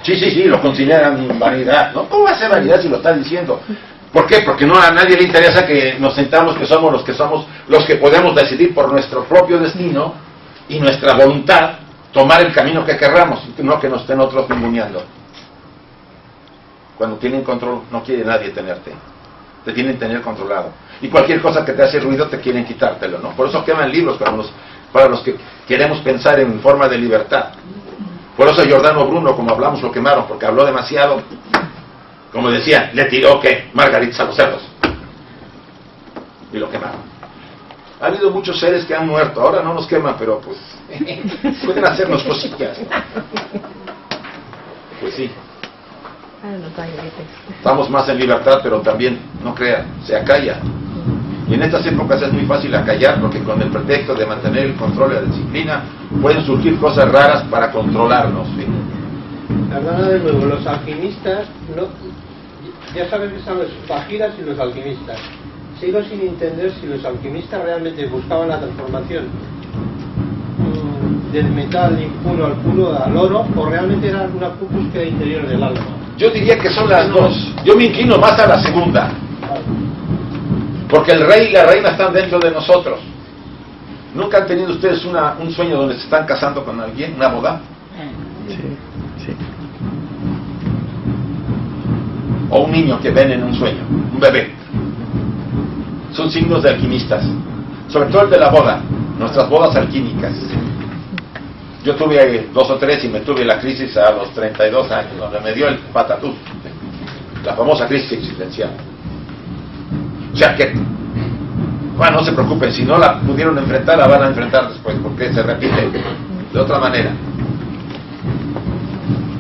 Sí, lo consideran vanidad. ¿No? ¿Cómo va a ser vanidad si lo está diciendo? ¿Por qué? Porque no a nadie le interesa que nos sentamos que somos los que podemos decidir por nuestro propio destino y nuestra voluntad tomar el camino que querramos, no que nos estén otros ninguneando. Cuando tienen control, no quiere nadie tenerte. Te tienen que tener controlado. Y cualquier cosa que te hace ruido te quieren quitártelo, ¿no? Por eso queman libros para los que queremos pensar en forma de libertad. Por eso Giordano Bruno, como hablamos, lo quemaron, porque habló demasiado. Como decía, le tiró que Margarita a los cerdos. Y lo quemaron. Ha habido muchos seres que han muerto. Ahora no nos queman, pero pues pueden hacernos cositas. Pues sí. Estamos más en libertad, pero también, no crean, se acalla. Y en estas épocas es muy fácil acallar, porque con el pretexto de mantener el control y la disciplina, pueden surgir cosas raras para controlarnos. ¿Sí? Hablando de nuevo, los alquimistas, ya saben que son los fajiras y los alquimistas. Sigo sin entender si los alquimistas realmente buscaban la transformación del metal impuro al puro, al oro, o realmente era una búsqueda interior del alma? Yo diría que son las dos. Yo me inclino más a la segunda. Porque el rey y la reina están dentro de nosotros. ¿Nunca han tenido ustedes un sueño donde se están casando con alguien? ¿Una boda? Sí, sí. O un niño que ven en un sueño, un bebé. Son signos de alquimistas. Sobre todo el de la boda, nuestras bodas alquímicas. Yo tuve 2 o 3 y me tuve la crisis a los 32 años, donde me dio el patatús, la famosa crisis existencial. O sea que, bueno, no se preocupen, si no la pudieron enfrentar, la van a enfrentar después, porque se repite de otra manera.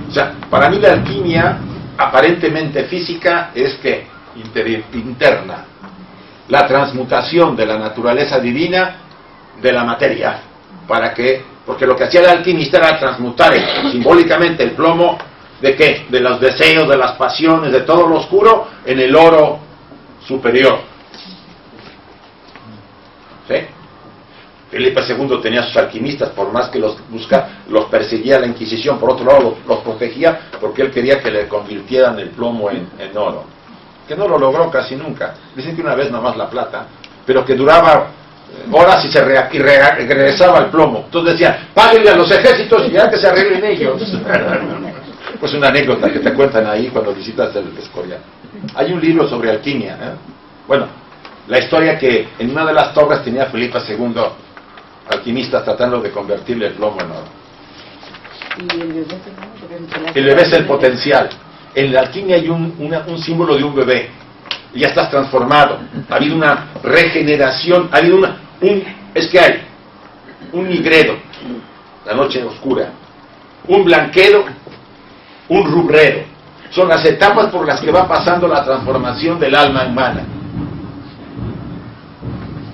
O sea, para mí la alquimia, aparentemente física, es que interna. La transmutación de la naturaleza divina de la materia. Porque lo que hacía el alquimista era transmutar simbólicamente el plomo ¿de qué? De los deseos, de las pasiones, de todo lo oscuro, en el oro superior. ¿Sí? Felipe II tenía sus alquimistas, por más que los perseguía la Inquisición, por otro lado los protegía, porque él quería que le convirtieran el plomo en oro. Que no lo logró casi nunca. Dicen que una vez nomás la plata, pero que duraba horas y regresaba al plomo. Entonces decían, páguenle a los ejércitos y ya que se arreglen ellos. Pues una anécdota que te cuentan ahí cuando visitas el Escorial. Hay un libro sobre alquimia. Bueno, la historia que en una de las torres tenía Felipe II alquimistas tratando de convertirle el plomo en oro. ¿Y el bebé? El bebé es el potencial. En la alquimia hay un símbolo de un bebé. Y ya estás transformado. Ha habido una regeneración. Ha habido es que hay un nigredo, la noche oscura, un blanquero, un rubrero. Son las etapas por las que va pasando la transformación del alma humana.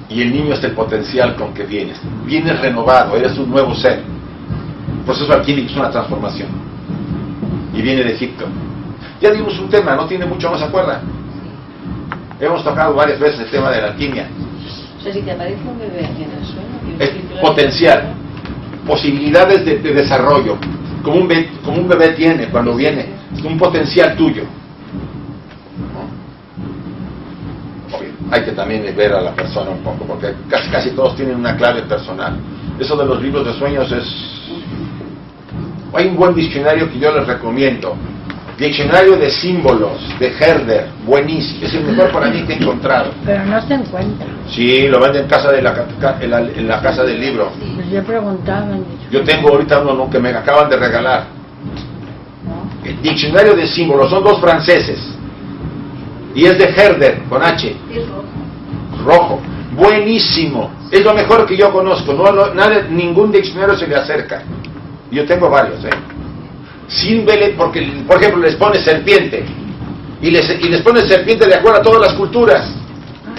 Y el niño es el potencial con que vienes. Vienes renovado, eres un nuevo ser. El proceso alquímico es una transformación. Y viene de Egipto. Ya dimos un tema, no tiene mucho más, ¿se acuerdan? Hemos tocado varias veces el tema de la alquimia. O sea, si te aparece un bebé aquí en el sueño... Es potencial, posibilidades de desarrollo, como un bebé tiene cuando viene, es un potencial tuyo. Obvio, hay que también ver a la persona un poco, porque casi todos tienen una clave personal. Eso de los libros de sueños hay un buen diccionario que yo les recomiendo. Diccionario de símbolos, de Herder, buenísimo, es el mejor para mí que he encontrado. Pero no se encuentra. Sí, lo venden en la casa del libro. Pues yo preguntaba, me han dicho. Yo tengo ahorita uno que me acaban de regalar. El diccionario de símbolos, son 2 franceses. Y es de Herder, con H. Rojo. Buenísimo. Es lo mejor que yo conozco. Ningún diccionario se le acerca. Yo tengo varios, Símbele, porque, por ejemplo, les pone serpiente. Y les pone serpiente de acuerdo a todas las culturas.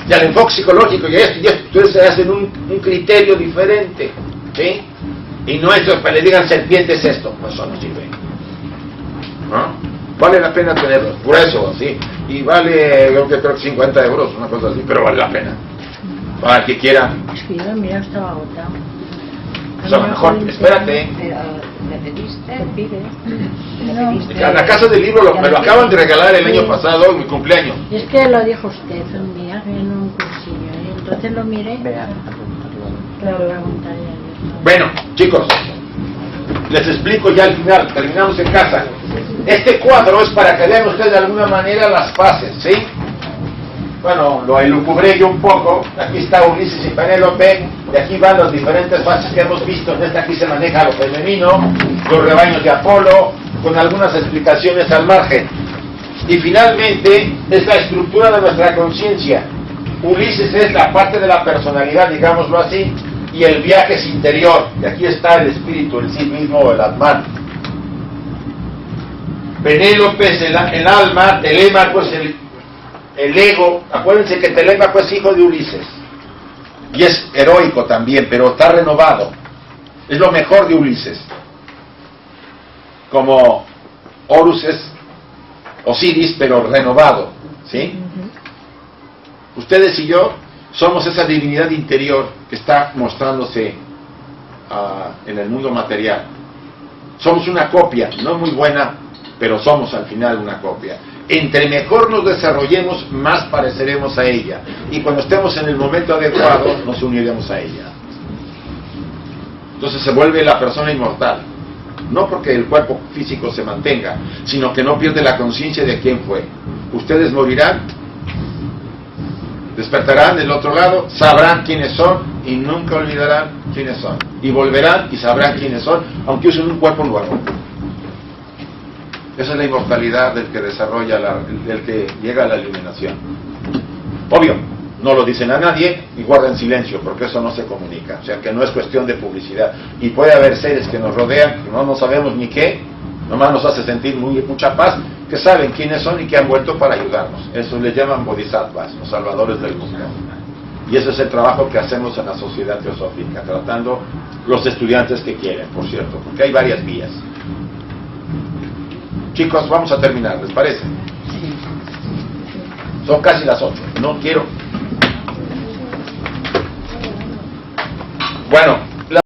Y al enfoque psicológico. Y esto, entonces se hacen un criterio diferente. ¿Sí? Y no es que le digan serpiente es esto. Pues eso no sirve. ¿No? Vale la pena tenerlos. Por eso, sí. Y vale, yo creo que 50 euros, una cosa así. Pero vale la pena. Para el que quiera. Sí, mira, estaba agotado. O sea, mejor, espérate. Pero, ¿me pediste? Te pide. ¿Me No. pediste? A la casa del libro me lo acaban de regalar el año pasado, en mi cumpleaños. Y es que lo dijo usted un día en un cursillo. Y entonces lo miré. Claro, preguntaría yo. Bueno, chicos, les explico ya al final, terminamos en casa. Este cuadro es para que vean ustedes de alguna manera las fases, ¿sí? Bueno, lo elucubré yo un poco. Aquí está Ulises y Penélope. De aquí van las diferentes fases que hemos visto. En esta aquí se maneja lo femenino, los rebaños de Apolo, con algunas explicaciones al margen. Y finalmente es la estructura de nuestra conciencia. Ulises es la parte de la personalidad, digámoslo así, y el viaje es interior. Y aquí está el espíritu, el sí mismo, el Atman. Penélope es el alma, Telémaco es el ego. Acuérdense que Telémaco es hijo de Ulises. Y es heroico también, pero está renovado. Es lo mejor de Ulises. Como Horus es Osiris, pero renovado. ¿Sí? Ustedes y yo somos esa divinidad interior que está mostrándose en el mundo material. Somos una copia, no muy buena, pero somos al final una copia. Entre mejor nos desarrollemos, más pareceremos a ella. Y cuando estemos en el momento adecuado, nos uniremos a ella. Entonces se vuelve la persona inmortal. No porque el cuerpo físico se mantenga, sino que no pierde la conciencia de quién fue. Ustedes morirán, despertarán del otro lado, sabrán quiénes son y nunca olvidarán quiénes son. Y volverán y sabrán quiénes son, aunque usen un cuerpo nuevo. Esa es la inmortalidad del que desarrolla, del que llega a la iluminación. Obvio, no lo dicen a nadie y guardan silencio, porque eso no se comunica. O sea que no es cuestión de publicidad. Y puede haber seres que nos rodean, que no sabemos ni qué, nomás nos hace sentir mucha paz, que saben quiénes son y que han vuelto para ayudarnos. Eso le llaman bodhisattvas, los salvadores del mundo. Y ese es el trabajo que hacemos en la Sociedad Teosófica, tratando los estudiantes que quieren, por cierto, porque hay varias vías. Chicos, vamos a terminar, ¿les parece? Son casi las 8, no quiero. Bueno,